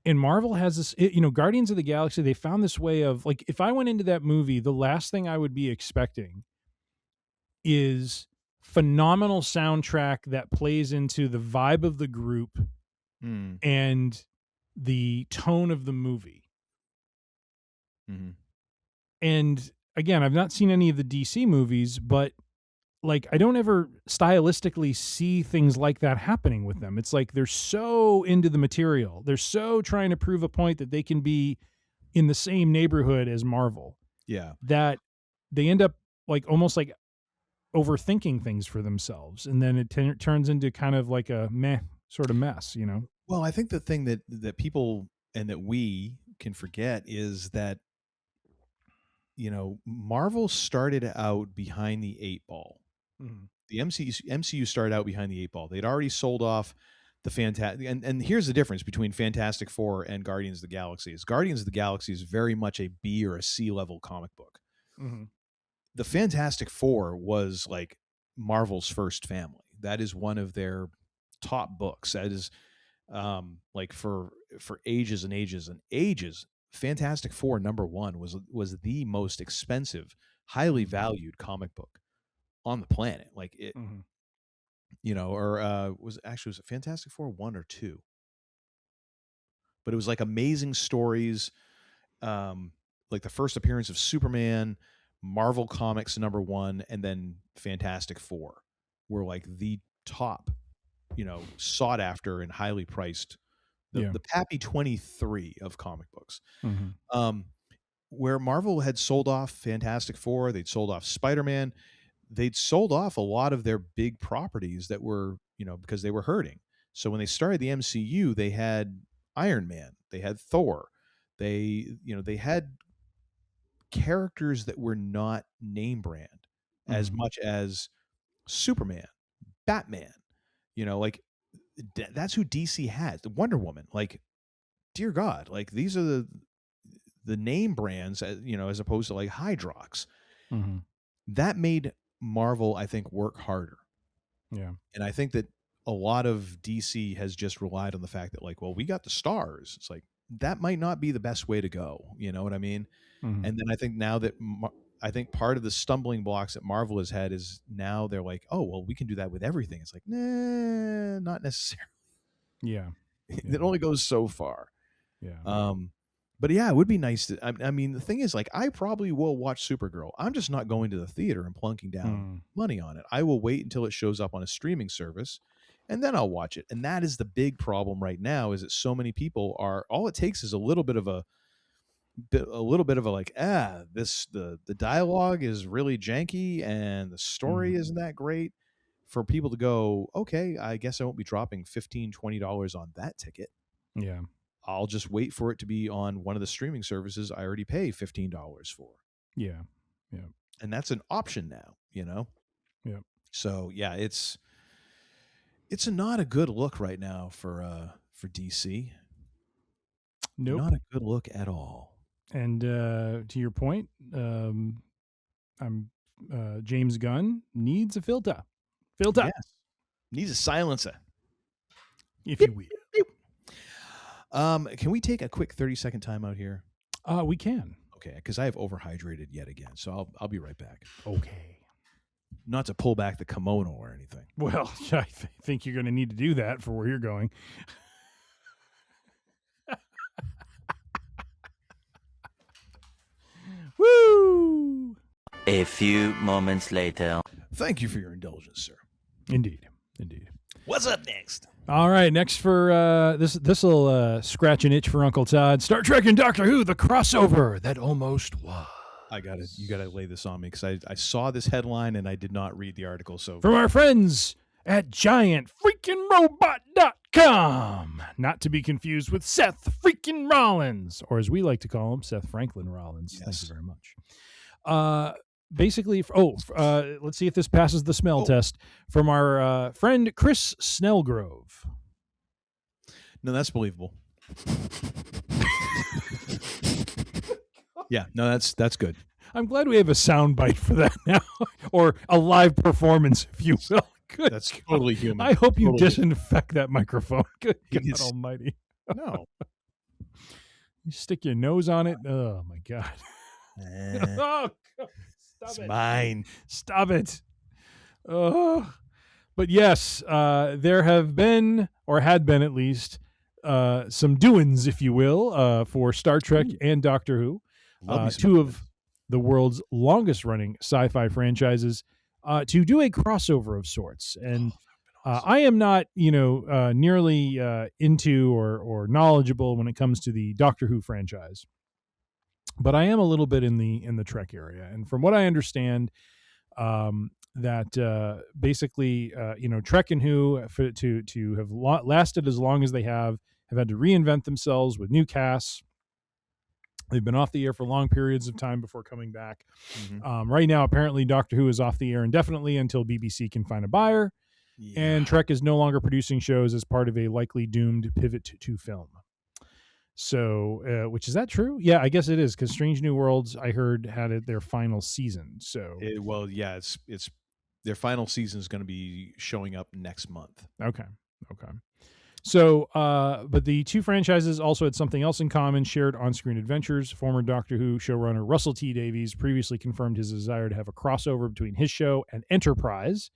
And Marvel has this, Guardians of the Galaxy, they found this way of, like, if I went into that movie, the last thing I would be expecting is phenomenal soundtrack that plays into the vibe of the group and the tone of the movie. Mm-hmm. And again, I've not seen any of the DC movies, but like, I don't ever stylistically see things like that happening with them. It's like they're so into the material. They're so trying to prove a point that they can be in the same neighborhood as Marvel. Yeah. That they end up like almost like overthinking things for themselves. And then it turns into kind of like a meh sort of mess, you know? Well, I think the thing that people and that we can forget is that, Marvel started out behind the 8 ball. Mm-hmm. The MCU started out behind the 8 ball. They'd already sold off the Fantastic, and here's the difference between Fantastic Four and Guardians of the Galaxy. Is Guardians of the Galaxy is very much a B or a C level comic book. Mm-hmm. The Fantastic Four was like Marvel's first family. That is one of their top books. That is like for ages and ages and ages. Fantastic Four #1 was the most expensive, highly valued comic book on the planet. Like it, was it Fantastic Four 1 or 2? But it was like amazing stories, like the first appearance of Superman, Marvel Comics #1, and then Fantastic Four were like the top, sought after and highly priced. The Pappy 23 of comic books. Mm-hmm. Where Marvel had sold off Fantastic Four, they'd sold off Spider-Man, they'd sold off a lot of their big properties that were, because they were hurting. So when they started the MCU, they had Iron Man, they had Thor, they had characters that were not name brand as much as Superman, Batman, like that's who DC has. The Wonder Woman, like, dear God, like these are the name brands, as opposed to like Hydrox. Mm-hmm. That made Marvel, I think, work harder. Yeah. And I think that a lot of DC has just relied on the fact that, like, well, we got the stars. It's like, that might not be the best way to go. You know what I mean? Mm-hmm. And then I think now that I think part of the stumbling blocks that Marvel has had is now they're like, oh, well, we can do that with everything. It's like, nah, not necessarily. Yeah. It only goes so far. Yeah. But yeah, it would be nice to, I mean, the thing is, like, I probably will watch Supergirl. I'm just not going to the theater and plunking down money on it. I will wait until it shows up on a streaming service, and then I'll watch it. And that is the big problem right now, is that so many people are, all it takes is a little bit of a like, the dialogue is really janky and the story isn't that great, for people to go, okay, I guess I won't be dropping $15-$20 on that ticket. Yeah. I'll just wait for it to be on one of the streaming services I already pay $15 for. Yeah. Yeah. And that's an option now, Yeah. So yeah, it's not a good look right now for DC. Nope. Not a good look at all. And to your point, James Gunn needs a filter. Yes. Needs a silencer, if you will. Can we take a quick 30-second time out here? We can. Okay, because I have overhydrated yet again, so I'll be right back. Okay. Not to pull back the kimono or anything. Well, I think you're going to need to do that for where you're going. Woo! A few moments later. Thank you for your indulgence, sir. Indeed. What's up next? All right, next for this will scratch an itch for Uncle Todd. Star Trek and Doctor Who, the crossover that almost was. You gotta lay this on me, because I saw this headline and I did not read the article. So from our friends at GiantFreakingRobot.com, not to be confused with Seth freaking Rollins, or as we like to call him, Seth Franklin Rollins. Yes. Thank you very much. Basically, let's see if this passes the smell test from our friend Chris Snellgrove. No, that's believable. Yeah, no, that's good. I'm glad we have a sound bite for that now, or a live performance, if you will. Good. That's totally human. I hope you totally disinfect that microphone. Good God Yes. Almighty. No. You stick your nose on it. Oh my God. Oh, God. It's Stop it. mine. Stop it. Oh. But yes, there have been, or had been at least, some doings, if you will, for Star Trek and Doctor Who, Love me some two doings. of the world's longest running sci-fi franchises, to do a crossover of sorts. And I am not, nearly into or knowledgeable when it comes to the Doctor Who franchise, but I am a little bit in the Trek area. And from what I understand, that basically, Trek and Who, to have lasted as long as they have had to reinvent themselves with new casts. They've been off the air for long periods of time before coming back. Right now, apparently, Doctor Who is off the air indefinitely until BBC can find a buyer. Yeah. And Trek is no longer producing shows as part of a likely doomed pivot to film. So, which is that true? Yeah, I guess it is, because Strange New Worlds, I heard, had their final season. So, It's their final season is going to be showing up next month. Okay. So, but the two franchises also had something else in common: shared on-screen adventures. Former Doctor Who showrunner Russell T Davies previously confirmed his desire to have a crossover between his show and Enterprise,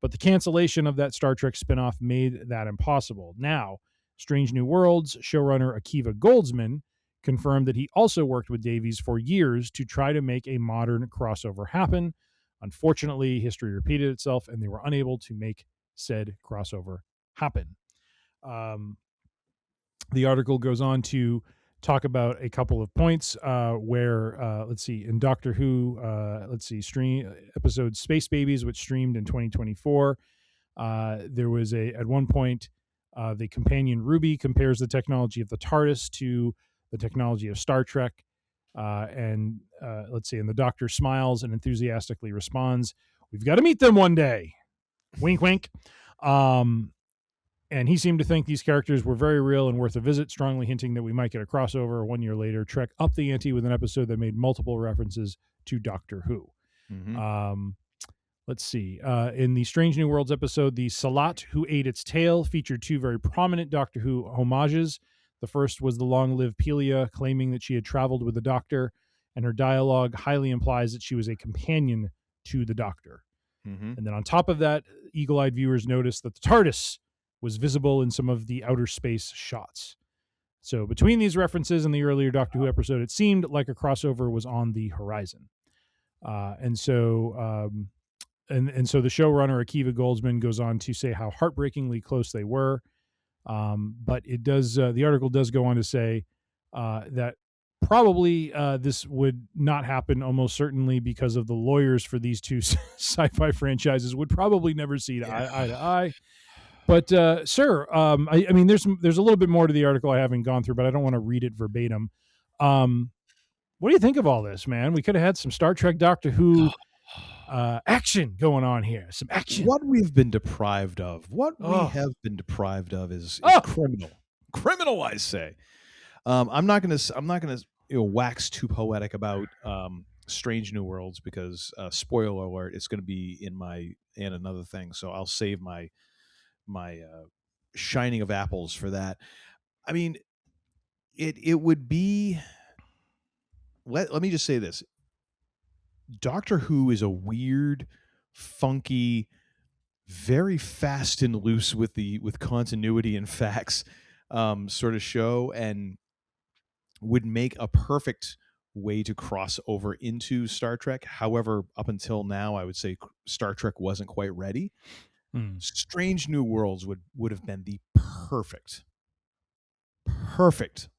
but the cancellation of that Star Trek spinoff made that impossible. Now, Strange New Worlds showrunner Akiva Goldsman confirmed that he also worked with Davies for years to try to make a modern crossover happen. Unfortunately, history repeated itself, and they were unable to make said crossover happen. The article goes on to talk about a couple of points where, let's see, in Doctor Who, stream episode Space Babies, which streamed in 2024. There was at one point, the companion Ruby compares the technology of the TARDIS to the technology of Star Trek. And the Doctor smiles and enthusiastically responds, "We've got to meet them one day." Wink, wink. And he seemed to think these characters were very real and worth a visit, strongly hinting that we might get a crossover. 1 year later, Trek upped the ante with an episode that made multiple references to Doctor Who. Let's see. In the Strange New Worlds episode, the Salat Who Ate Its Tail featured two very prominent Doctor Who homages. The first was the long-lived Pelia claiming that she had traveled with the Doctor, and her dialogue highly implies that she was a companion to the Doctor. And then on top of that, eagle-eyed viewers noticed that the TARDIS was visible in some of the outer space shots. So between these references and the earlier Doctor Who episode, it seemed like a crossover was on the horizon. And so the showrunner Akiva Goldsman goes on to say how heartbreakingly close they were. But it does. The article does go on to say that probably this would not happen, almost certainly, because of the lawyers for these two sci-fi franchises would probably never see eye to eye. But sir, I mean, there's a little bit more to the article I haven't gone through, but I don't want to read it verbatim. What do you think of all this, man? We could have had some Star Trek, Doctor Who action going on here. Some action. What we've been deprived of, is criminal. I say. I'm not gonna wax too poetic about Strange New Worlds because spoiler alert, it's going to be in another thing. So I'll save my shining of apples for that. I mean, it would be. Let me just say this. Doctor Who is a weird, funky, very fast and loose with continuity and facts sort of show, and would make a perfect way to cross over into Star Trek. However, up until now, I would say Star Trek wasn't quite ready. Strange New Worlds would have been the perfect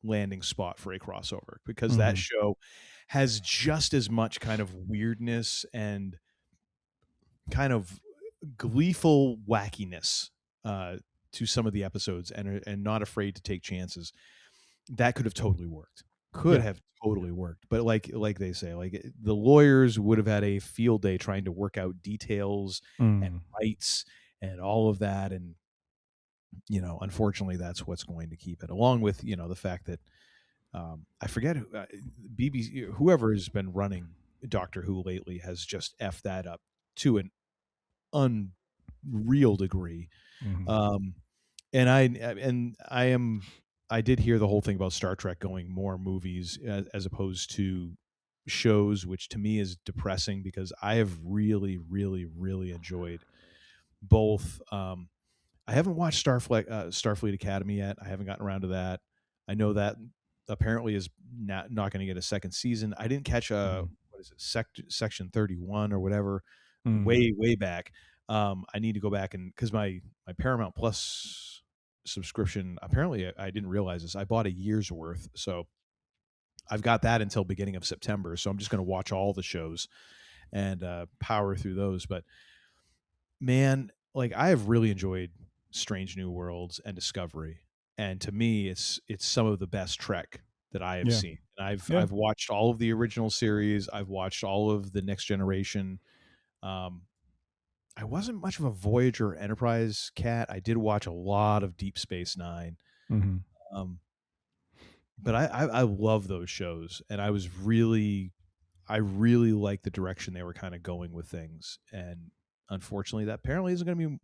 landing spot for a crossover, because that show has just as much kind of weirdness and kind of gleeful wackiness to some of the episodes, and not afraid to take chances. That could have totally worked. But like they say, like the lawyers would have had a field day trying to work out details and rights and all of that, and unfortunately that's what's going to keep it, along with the fact that I forget who, BBC, whoever has been running Doctor Who lately, has just effed that up to an unreal degree. And I did hear the whole thing about Star Trek going more movies as opposed to shows, which to me is depressing because I have really, really, really enjoyed both. I haven't watched Starfleet Academy yet. I haven't gotten around to that. I know that apparently is not going to get a second season. I didn't catch what is it, Section 31 or whatever, way back. I need to go back because my Paramount Plus subscription, apparently I didn't realize this. I bought a year's worth, so I've got that until beginning of September. So I'm just going to watch all the shows and power through those. But man, like I have really enjoyed Strange New Worlds and Discovery, and to me, it's some of the best Trek that I have seen. And I've watched all of the original series. I've watched all of the Next Generation. I wasn't much of a Voyager or Enterprise cat. I did watch a lot of Deep Space Nine. But I love those shows, and I really liked the direction they were kind of going with things. And unfortunately, that apparently isn't going to be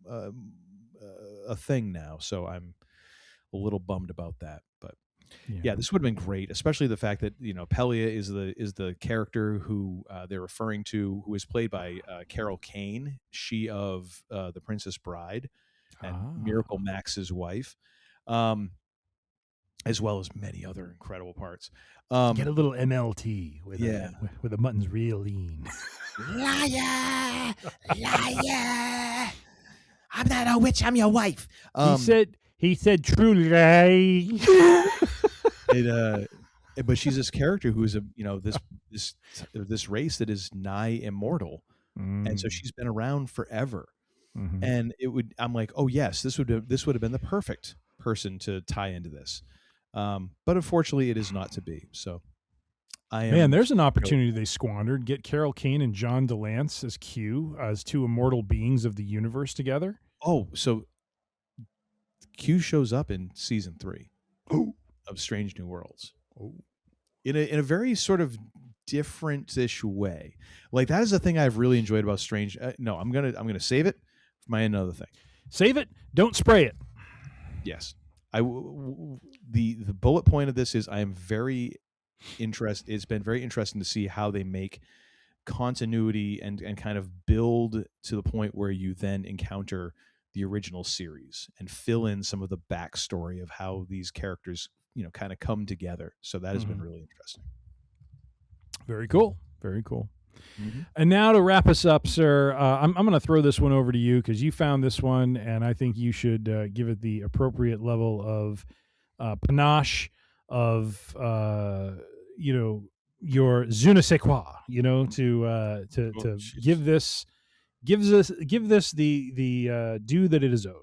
a thing now. So I'm a little bummed about that. But yeah, this would have been great, especially the fact that Pelia is the character who they're referring to, who is played by Carol Kane, she of The Princess Bride, and Miracle Max's wife, as well as many other incredible parts. Get a little MLT with where the mutton's real lean. Liar! Liar! I'm not a witch, I'm your wife. He said true lie. But she's this character who is this race that is nigh immortal, and so she's been around forever. And I'm like, oh yes, this would have been the perfect person to tie into this. But unfortunately, it is not to be. So, there's an opportunity they squandered. Get Carol Kane and John DeLance as Q, as two immortal beings of the universe together. Oh, so Q shows up in season 3 of Strange New Worlds. In a very sort of different-ish way. Like that is the thing I've really enjoyed about Strange. No, I'm gonna save it for my another thing. Save it. Don't spray it. Yes. The bullet point of this is I am very interested. It's been very interesting to see how they make continuity and kind of build to the point where you then encounter the original series and fill in some of the backstory of how these characters, kind of come together. So that has been really interesting. Very cool. Very cool. And now to wrap us up, sir, I'm going to throw this one over to you because you found this one, and I think you should give it the appropriate level of panache of your je ne sais quoi, to give this the due that it is owed.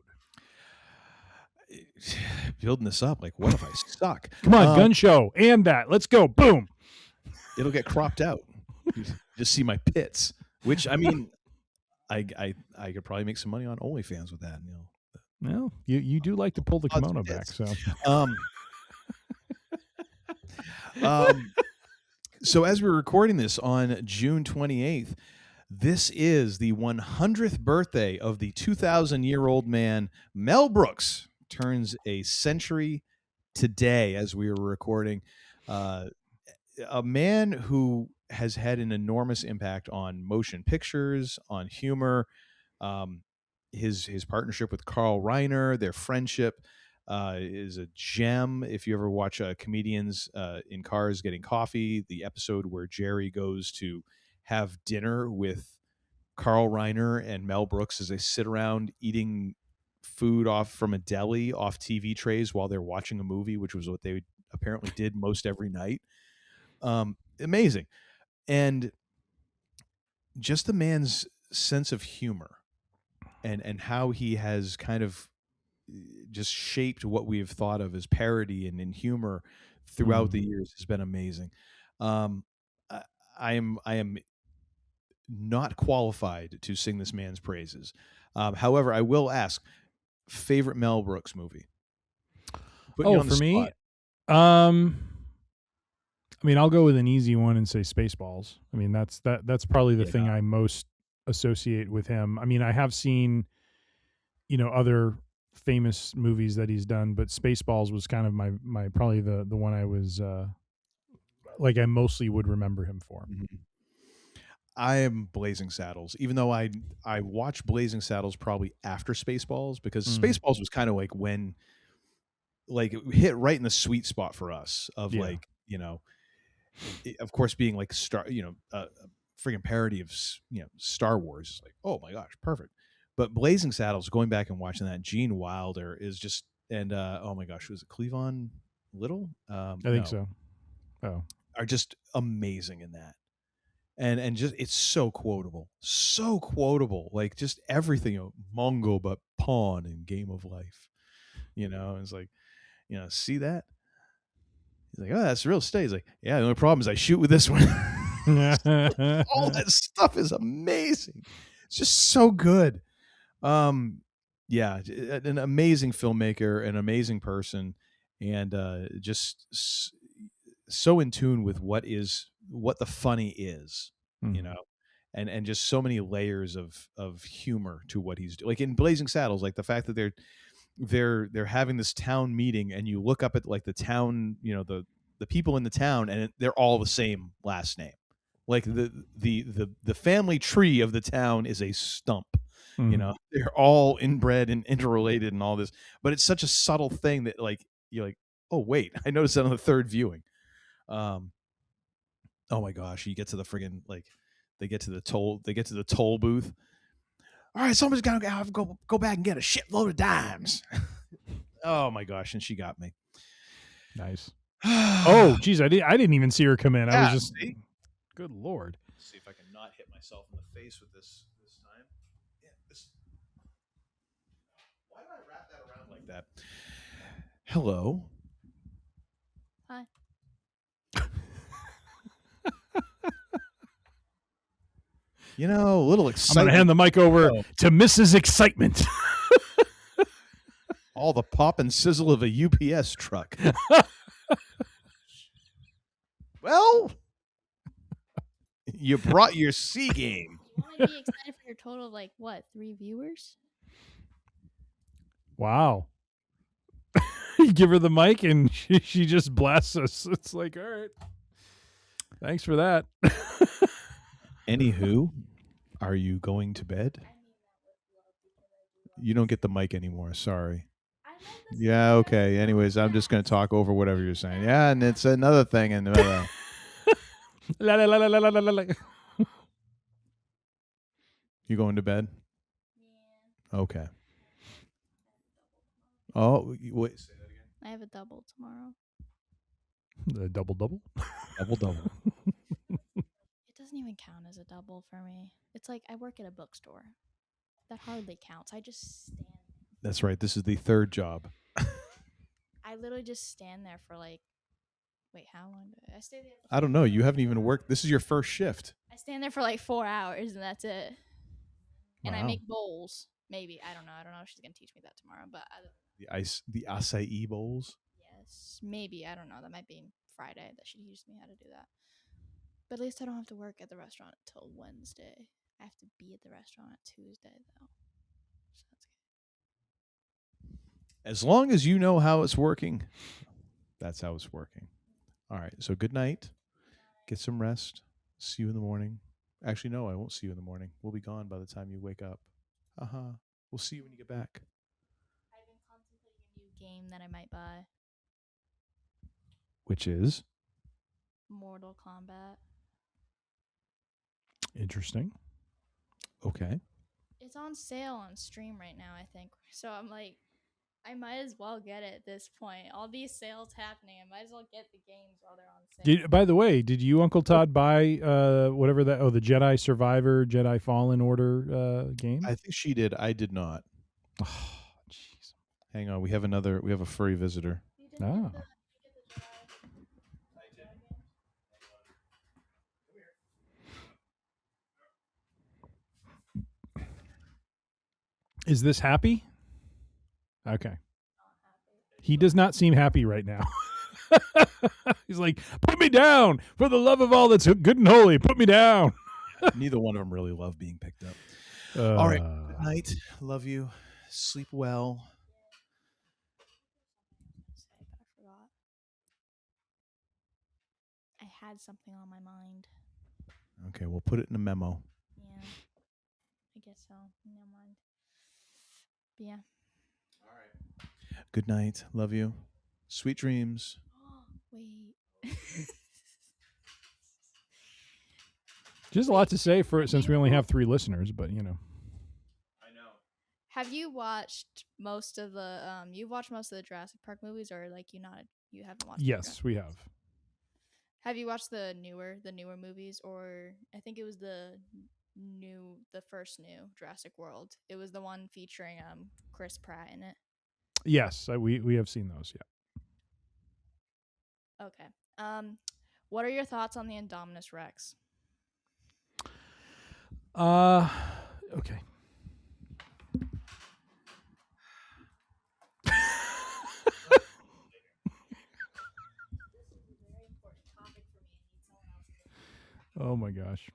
Building this up, like what if I suck? Come on, gun show and that. Let's go. Boom. It'll get cropped out. Just see my pits, which I mean, I could probably make some money on OnlyFans with that. No, you do like to pull the kimono back, so. So as we're recording this on June 28th, this is the 100th birthday of the 2,000-year-old man Mel Brooks. Turns a century today as we were recording. A man who has had an enormous impact on motion pictures, on humor. His partnership with Carl Reiner, their friendship is a gem. If you ever watch comedians in cars getting coffee, the episode where Jerry goes to have dinner with Carl Reiner and Mel Brooks as they sit around eating food off from a deli off TV trays while they're watching a movie, which was what they apparently did most every night. Amazing. And just the man's sense of humor and how he has kind of just shaped what we have thought of as parody and in humor throughout the years has been amazing. I am not qualified to sing this man's praises. However, I will ask, favorite Mel Brooks movie? For me, I mean, I'll go with an easy one and say Spaceballs. I mean, that's probably the thing I most associate with him. I mean, I have seen, other famous movies that he's done, but Spaceballs was kind of my probably the one I was like I mostly would remember him for. Mm-hmm. I am Blazing Saddles, even though I watched Blazing Saddles probably after Spaceballs, because Spaceballs was kind of like when, like, it hit right in the sweet spot for us of like, you know, of course being like a friggin' parody of Star Wars is like, oh my gosh, perfect. But Blazing Saddles, going back and watching that, Gene Wilder is just, and oh my gosh, was it Cleavon Little? I think so. Oh, are just amazing in that. And just, it's so quotable, like just everything, Mongo but pawn in Game of Life, it's like, see that? He's like, oh, that's real estate. He's like, yeah, the only problem is I shoot with this one. All that stuff is amazing. It's just so good. Yeah, an amazing filmmaker, an amazing person, and just so in tune with what the funny is, and just so many layers of humor to what he's doing. Like in Blazing Saddles, like the fact that they're having this town meeting, and you look up at like the town, the people in the town, and they're all the same last name. Like the family tree of the town is a stump. They're all inbred and interrelated and all this, but it's such a subtle thing that like you're like, oh wait, I noticed that on the third viewing. Oh my gosh, you get to the friggin', like, they get to the toll booth. All right, somebody's gotta go back and get a shitload of dimes. Oh my gosh, and she got me. Nice. Oh geez, I didn't even see her come in. Yeah, I was just, see? Good Lord. Let's see if I can not hit myself in the face with this time. Yeah, why did I wrap that around like that? Hello. Hi. A little excitement. I'm gonna hand the mic over to Mrs. Excitement. All the pop and sizzle of a UPS truck. Well, you brought your C game. You want to be excited for your total of like what, 3 viewers? Wow. You give her the mic and she just blasts us. It's like, all right. Thanks for that. Anywho, are you going to bed? You don't get the mic anymore. Sorry. Yeah, okay. Anyways, I'm just going to talk over whatever you're saying. Yeah, and it's another thing. And La, la, la, la, la, la, la, la. You going to bed? Yeah. Okay. Oh, wait. Say that again. I have a double tomorrow. The double? Double. It doesn't even count as a double for me. It's like I work at a bookstore. That hardly counts. I just stand. That's right. This is the third job. I literally just stand there for like, wait, how long do I stay there? I don't know. You haven't even worked. This is your first shift. I stand there for like 4 hours and that's it. And I Wow. make bowls. Maybe. I don't know. if she's going to teach me that tomorrow. But The acai bowls. yes, maybe. I don't know. That might be Friday that she teaches me how to do that. But at least I don't have to work at the restaurant until Wednesday. I have to be at the restaurant at Tuesday, though. So that's good. As long as you know how it's working, that's how it's working. All right. So good night. Get some rest. See you in the morning. Actually, no, I won't see you in the morning. We'll be gone by the time you wake up. We'll see you when you get back. I've been contemplating a new game that I might buy. Which is? Mortal Kombat. Interesting. Okay. It's on sale on Stream right now, I think. So I'm like, I might as well get it at this point. All these sales happening, I might as well get the games while they're on sale. By the way, did you, Uncle Todd, buy whatever that? Oh, the Jedi Survivor, Jedi Fallen Order game? I think she did. I did not. Oh, jeez. Hang on. We have a furry visitor. Oh. Is this happy? Okay. He does not seem happy right now. He's like, put me down for the love of all that's good and holy. Put me down. Neither one of them really love being picked up. All right. Good night. Love you. Sleep well. had something on my mind. Okay, we'll put it in a memo. Yeah, I guess so. Never mind. But yeah. Good night. Love you. Sweet dreams. Wait. Just a lot to say for it since we only have 3 listeners, but Have you watched most of the you've watched most of the Jurassic Park movies, or like you haven't watched? yes, we have. Have you watched the newer movies, or I think it was the first new Jurassic World. It was the one featuring Chris Pratt in it. Yes, we have seen those. Yeah. Okay. What are your thoughts on the Indominus Rex? Okay. Oh my gosh.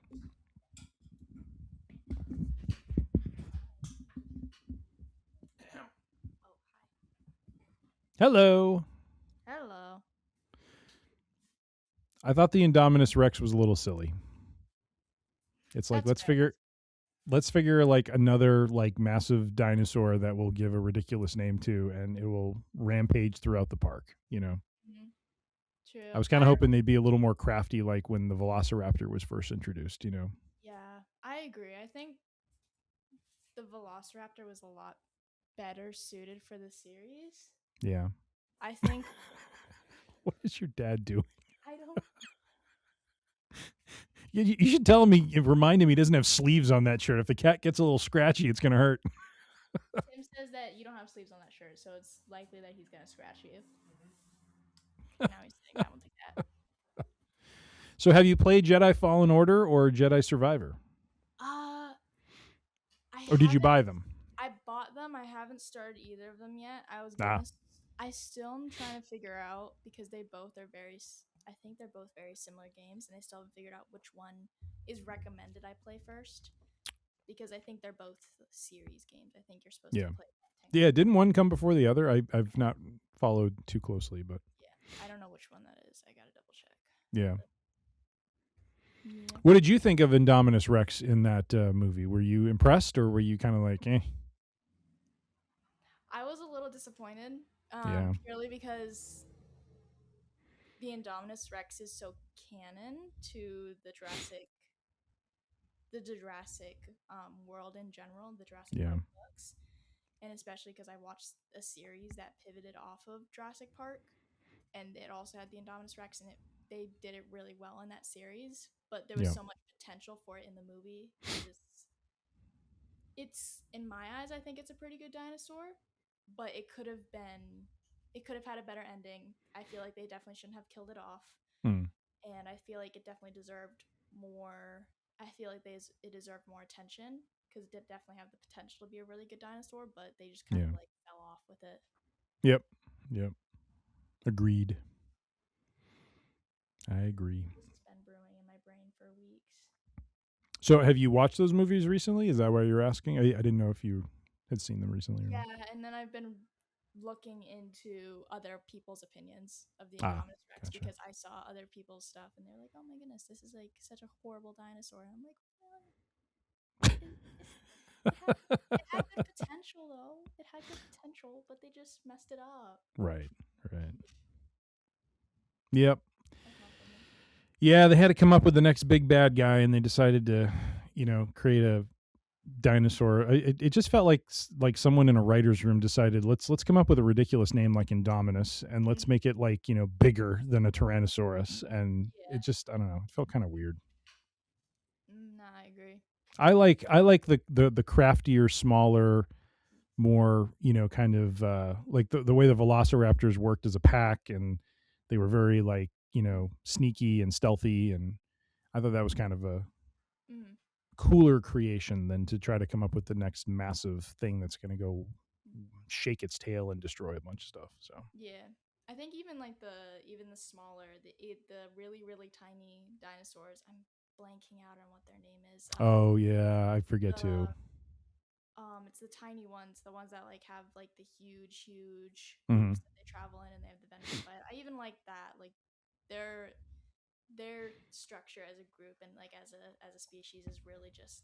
Hello. Hello. I thought the Indominus Rex was a little silly. It's like That's let's figure like another like massive dinosaur that we'll give a ridiculous name to, and it will rampage throughout the park. Mm-hmm. True. I was kind of hoping they'd be a little more crafty, like when the Velociraptor was first introduced. Yeah, I agree. I think the Velociraptor was a lot better suited for the series. Yeah. I think. What is your dad doing? I don't. You should tell him, remind him he doesn't have sleeves on that shirt. If the cat gets a little scratchy, it's going to hurt. Tim says that you don't have sleeves on that shirt, so it's likely that he's gonna scratch you. Now he's sitting down with the cat. So have you played Jedi Fallen Order or Jedi Survivor? Or did you buy them? I bought them. I haven't started either of them yet. I still am trying to figure out, because they both are I think they're both very similar games, and I still haven't figured out which one is recommended I play first, because I think they're both series games. I think you're supposed to play. Yeah, didn't one come before the other? I've not followed too closely, but yeah, I don't know which one that is. I gotta double check. Yeah. Yeah. What did you think of Indominus Rex in that movie? Were you impressed, or were you kind of like, eh? I was a little disappointed, purely because the Indominus Rex is so canon to the Jurassic world in general, the Jurassic Park books, and especially because I watched a series that pivoted off of Jurassic Park, and it also had the Indominus Rex, and they did it really well in that series, but there was so much potential for it in the movie. It's in my eyes, I think it's a pretty good dinosaur, but it could have had a better ending. I feel like they definitely shouldn't have killed it off. And I feel like it definitely deserved more. I feel like it deserved more attention, because it did definitely have the potential to be a really good dinosaur, but they just kind of like fell off with it. Yep. Agreed. I agree. It's been brewing in my brain for weeks. So have you watched those movies recently? Is that why you're asking? I didn't know if you had seen them recently or not. Yeah, and then I've been looking into other people's opinions of the Indominus Rex, gotcha. because I saw other people's stuff, and they're like, "Oh my goodness, this is like such a horrible dinosaur." And I'm like, well, it had good potential, though. It had good potential, but they just messed it up. Right. Yep. Yeah, they had to come up with the next big bad guy, and they decided to, create a dinosaur. It just felt like someone in a writer's room decided, let's come up with a ridiculous name like Indominus, and let's make it like, bigger than a Tyrannosaurus. And it just, I don't know, it felt kind of weird. No, I agree. I like the craftier, smaller, more, kind of like the way the Velociraptors worked as a pack, and they were very like, sneaky and stealthy, and I thought that was kind of a cooler creation than to try to come up with the next massive thing that's going to go shake its tail and destroy a bunch of stuff. So yeah, I think even the smaller, the really really tiny dinosaurs, I'm blanking out on what their name is. Oh yeah, I forget too. It's the tiny ones, the ones that like have like the huge loops that they travel in, and they have the venomous bite. I even like that. Like their structure as a group and like as a species is really just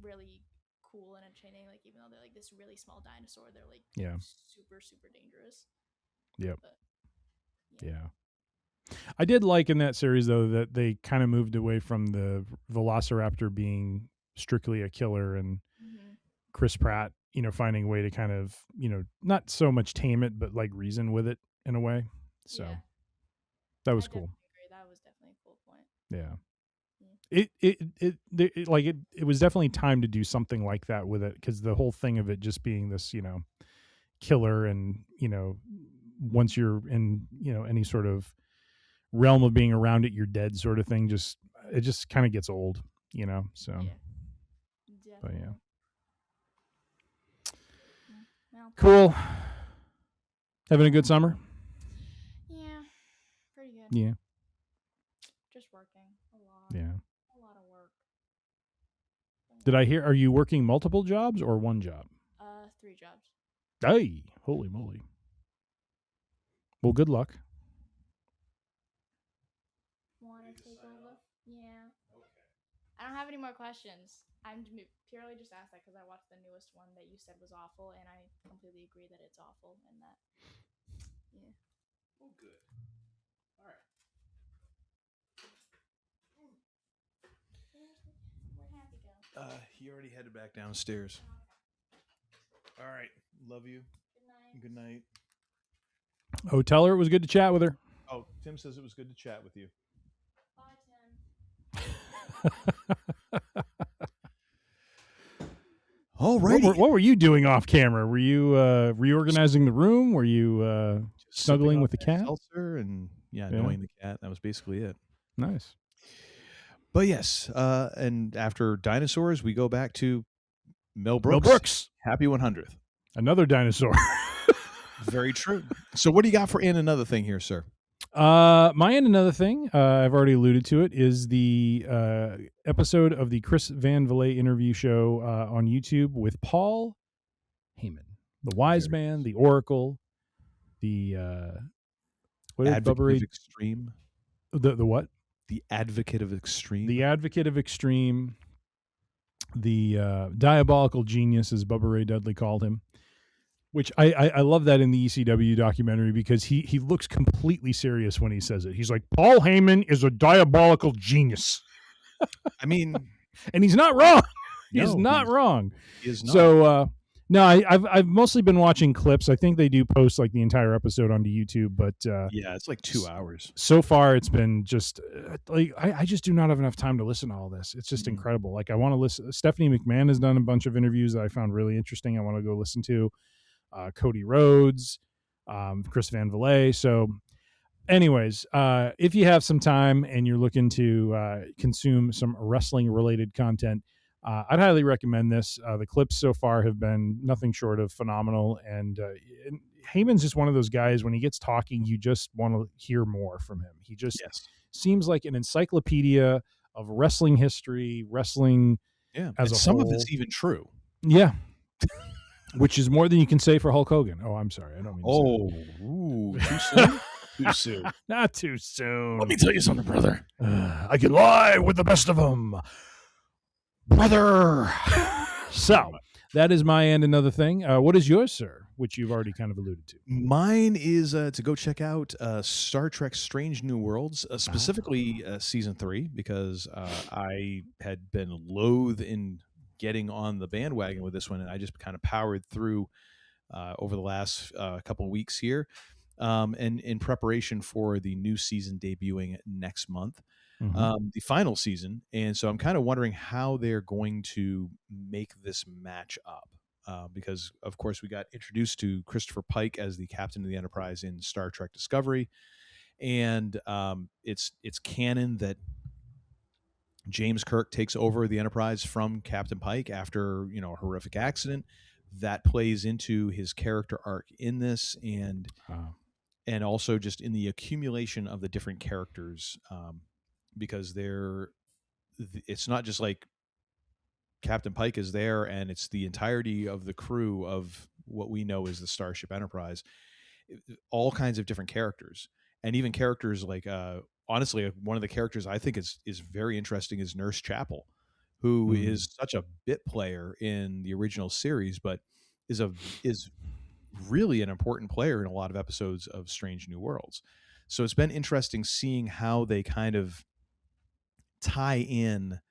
really cool and entertaining. Like even though they're like this really small dinosaur, they're like super super dangerous. Yep. But, yeah. I did like in that series though that they kind of moved away from the Velociraptor being strictly a killer and Chris Pratt, finding a way to kind of, not so much tame it, but like reason with it in a way. So that was cool. Agree. That was definitely a cool point. Yeah. It was definitely time to do something like that with it, because the whole thing of it just being this, killer and, once you're in, any sort of realm of being around it, you're dead sort of thing. It just kind of gets old, so. Yeah. But yeah. Well, cool. Having a good summer? Yeah. Pretty good. Yeah. Just working a lot. Yeah. A lot of work. Did I hear, are you working multiple jobs or one job? 3 jobs. Hey, holy moly. Well, good luck. Want to take over? Yeah. I don't have any more questions. I'm purely just asked that because I watched the newest one that you said was awful, and I completely agree that it's awful and that. Yeah. Oh, good. All right. Where'd Happy go? He already headed back downstairs. All right. Love you. Good night. Good night. Oh, tell her it was good to chat with her. Oh, Tim says it was good to chat with you. Bye, Tim. All right. What were you doing off camera? Were you reorganizing the room? Were you snuggling with the cat? Seltzer and annoying the cat. That was basically it. Nice. But yes, and after dinosaurs, we go back to Mel Brooks. Mel Brooks. Happy 100th. Another dinosaur. Very true. So what do you got for and another thing here, sir? My and another thing, I've already alluded to it, is the episode of the Chris Van Vliet interview show on YouTube with Paul Heyman, the wise man, the oracle, the what did Advocate Bubba Ray? of Extreme. The what? The Advocate of Extreme. The Advocate of Extreme. The diabolical genius, as Bubba Ray Dudley called him. Which I love that in the ECW documentary, because he looks completely serious when he says it. He's like, Paul Heyman is a diabolical genius. I mean, and he's not wrong. He's No, not wrong. he is not. So no, I've mostly been watching clips. I think they do post like the entire episode onto YouTube, but yeah, it's like 2 hours. so far it's been just like I just do not have enough time to listen to all this. It's just incredible. Like I want to listen. Stephanie McMahon has done a bunch of interviews that I found really interesting. I want to go listen to. Cody Rhodes, Chris Van Vliet. So anyways, if you have some time and you're looking to consume some wrestling related content, I'd highly recommend this. The clips so far have been nothing short of phenomenal. And Heyman's just one of those guys, when he gets talking, you just want to hear more from him. He just seems like an encyclopedia of wrestling history, wrestling as a some whole. of it's even true. Yeah. Which is more than you can say for Hulk Hogan. Oh, I'm sorry. I don't mean to say Ooh, too soon? Too soon. Not too soon. Let me tell you something, brother. I can lie with the best of them, brother. So that is my and another thing. What is yours, sir? Which you've already kind of alluded to. Mine is to go check out Star Trek: Strange New Worlds, specifically season 3, because I had been loath in getting on the bandwagon with this one, and I just kind of powered through over the last couple of weeks here, and in preparation for the new season debuting next month, the final season. And so I'm kind of wondering how they're going to make this match up, because of course we got introduced to Christopher Pike as the captain of the Enterprise in Star Trek Discovery, and it's canon that James Kirk takes over the Enterprise from Captain Pike after, a horrific accident. That plays into his character arc in this, and also just in the accumulation of the different characters, because it's not just like Captain Pike is there and it's the entirety of the crew of what we know as the Starship Enterprise, all kinds of different characters. and even characters like honestly, one of the characters I think is very interesting is Nurse Chapel, who is such a bit player in the original series, but is really an important player in a lot of episodes of Strange New Worlds. So it's been interesting seeing how they kind of tie in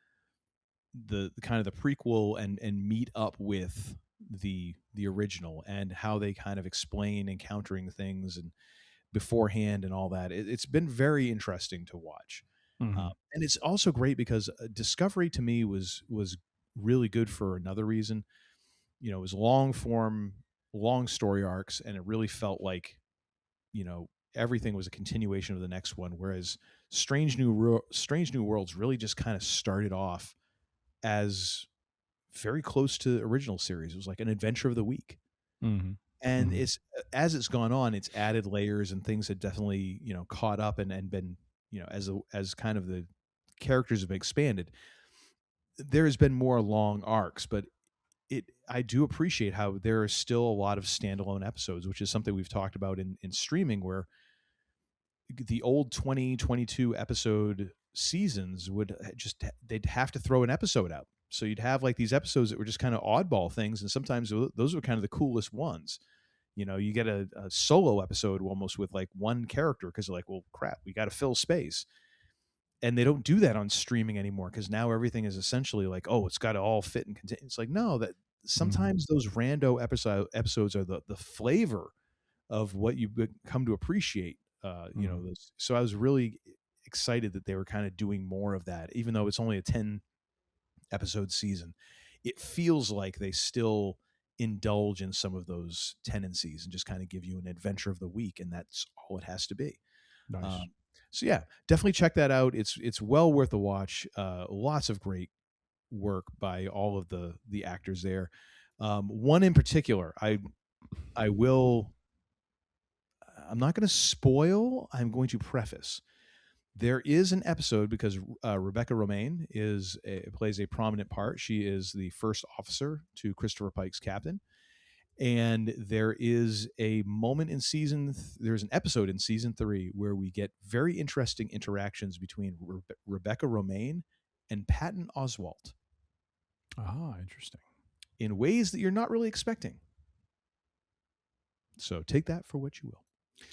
the kind of the prequel and meet up with the original, and how they kind of explain encountering things and beforehand and all that. It's been very interesting to watch. And it's also great because Discovery to me was really good for another reason. You know, it was long form, long story arcs, and it really felt like, you know, everything was a continuation of the next one. Whereas Strange New Worlds really just kind of started off as very close to the original series. It was like an adventure of the week. And it's, as it's gone on, it's added layers and things that definitely, you know, caught up and been, you know, as kind of the characters have expanded, there has been more long arcs, but I do appreciate how there are still a lot of standalone episodes, which is something we've talked about in streaming, where the old 2022 episode seasons they'd have to throw an episode out. So you'd have like these episodes that were just kind of oddball things, and sometimes those were kind of the coolest ones. You know, you get a solo episode almost with like one character because they're like, well, crap, we got to fill space. And they don't do that on streaming anymore because now everything is essentially like, oh, it's got to all fit and contain. It's like, no, that sometimes those rando episodes are the flavor of what you come to appreciate. You know, so I was really excited that they were kind of doing more of that, even though it's only a 10 episode season. It feels like they still indulge in some of those tendencies and just kind of give you an adventure of the week, and that's all it has to be. Nice. So yeah, definitely check that out. It's well worth a watch. Lots of great work by all of the actors there. One in particular, I'm not going to spoil. I'm going to preface. There is an episode because Rebecca Romaine plays a prominent part. She is the first officer to Christopher Pike's captain. And there is a moment in there's an episode in season 3 where we get very interesting interactions between Rebecca Romaine and Patton Oswalt. Ah, interesting. In ways that you're not really expecting. So take that for what you will.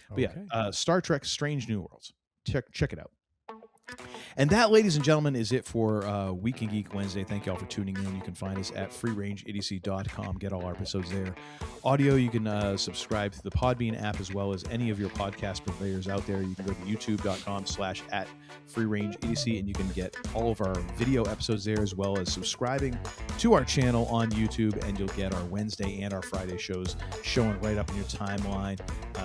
But yeah, Star Trek Strange New Worlds. Check it out. And that, ladies and gentlemen, is it for Week in Geek Wednesday. Thank you all for tuning in. You can find us at freerangeidiocy.com. Get all our episodes there. Audio, you can subscribe to the Podbean app as well as any of your podcast purveyors out there. You can go to youtube.com/@freerangeidiocy, and you can get all of our video episodes there, as well as subscribing to our channel on YouTube, and you'll get our Wednesday and our Friday shows showing right up in your timeline.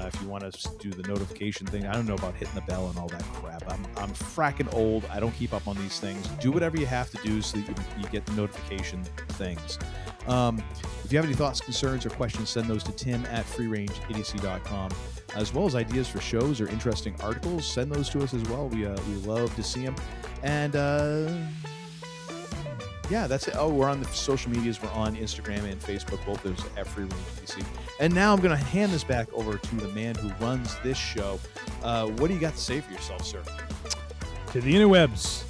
If you want to do the notification thing, I don't know about hitting the bell and all that crap. I'm fracking old. I don't keep up on these things. Do whatever you have to do so that you get the notification things. If you have any thoughts, concerns, or questions, send those to tim@freerangeidiocy.com, as well as ideas for shows or interesting articles. Send those to us as well. We love to see them. And yeah, that's it. Oh, we're on the social medias. We're on Instagram and Facebook. Both those at freerangeidiocy. And now I'm going to hand this back over to the man who runs this show. What do you got to say for yourself, sir? To the interwebs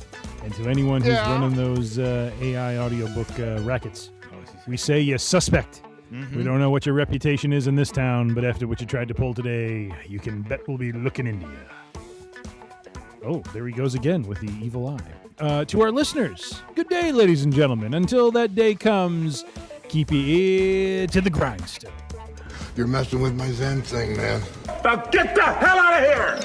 and to anyone who's running those AI audiobook rackets, we say you're suspect. We don't know what your reputation is in this town, but after what you tried to pull today, you can bet we'll be looking into you. Oh, there he goes again with the evil eye. To our listeners, good day, ladies and gentlemen. Until that day comes, keep your ear to the grindstone. You're messing with my Zen thing, man. Now get the hell out of here!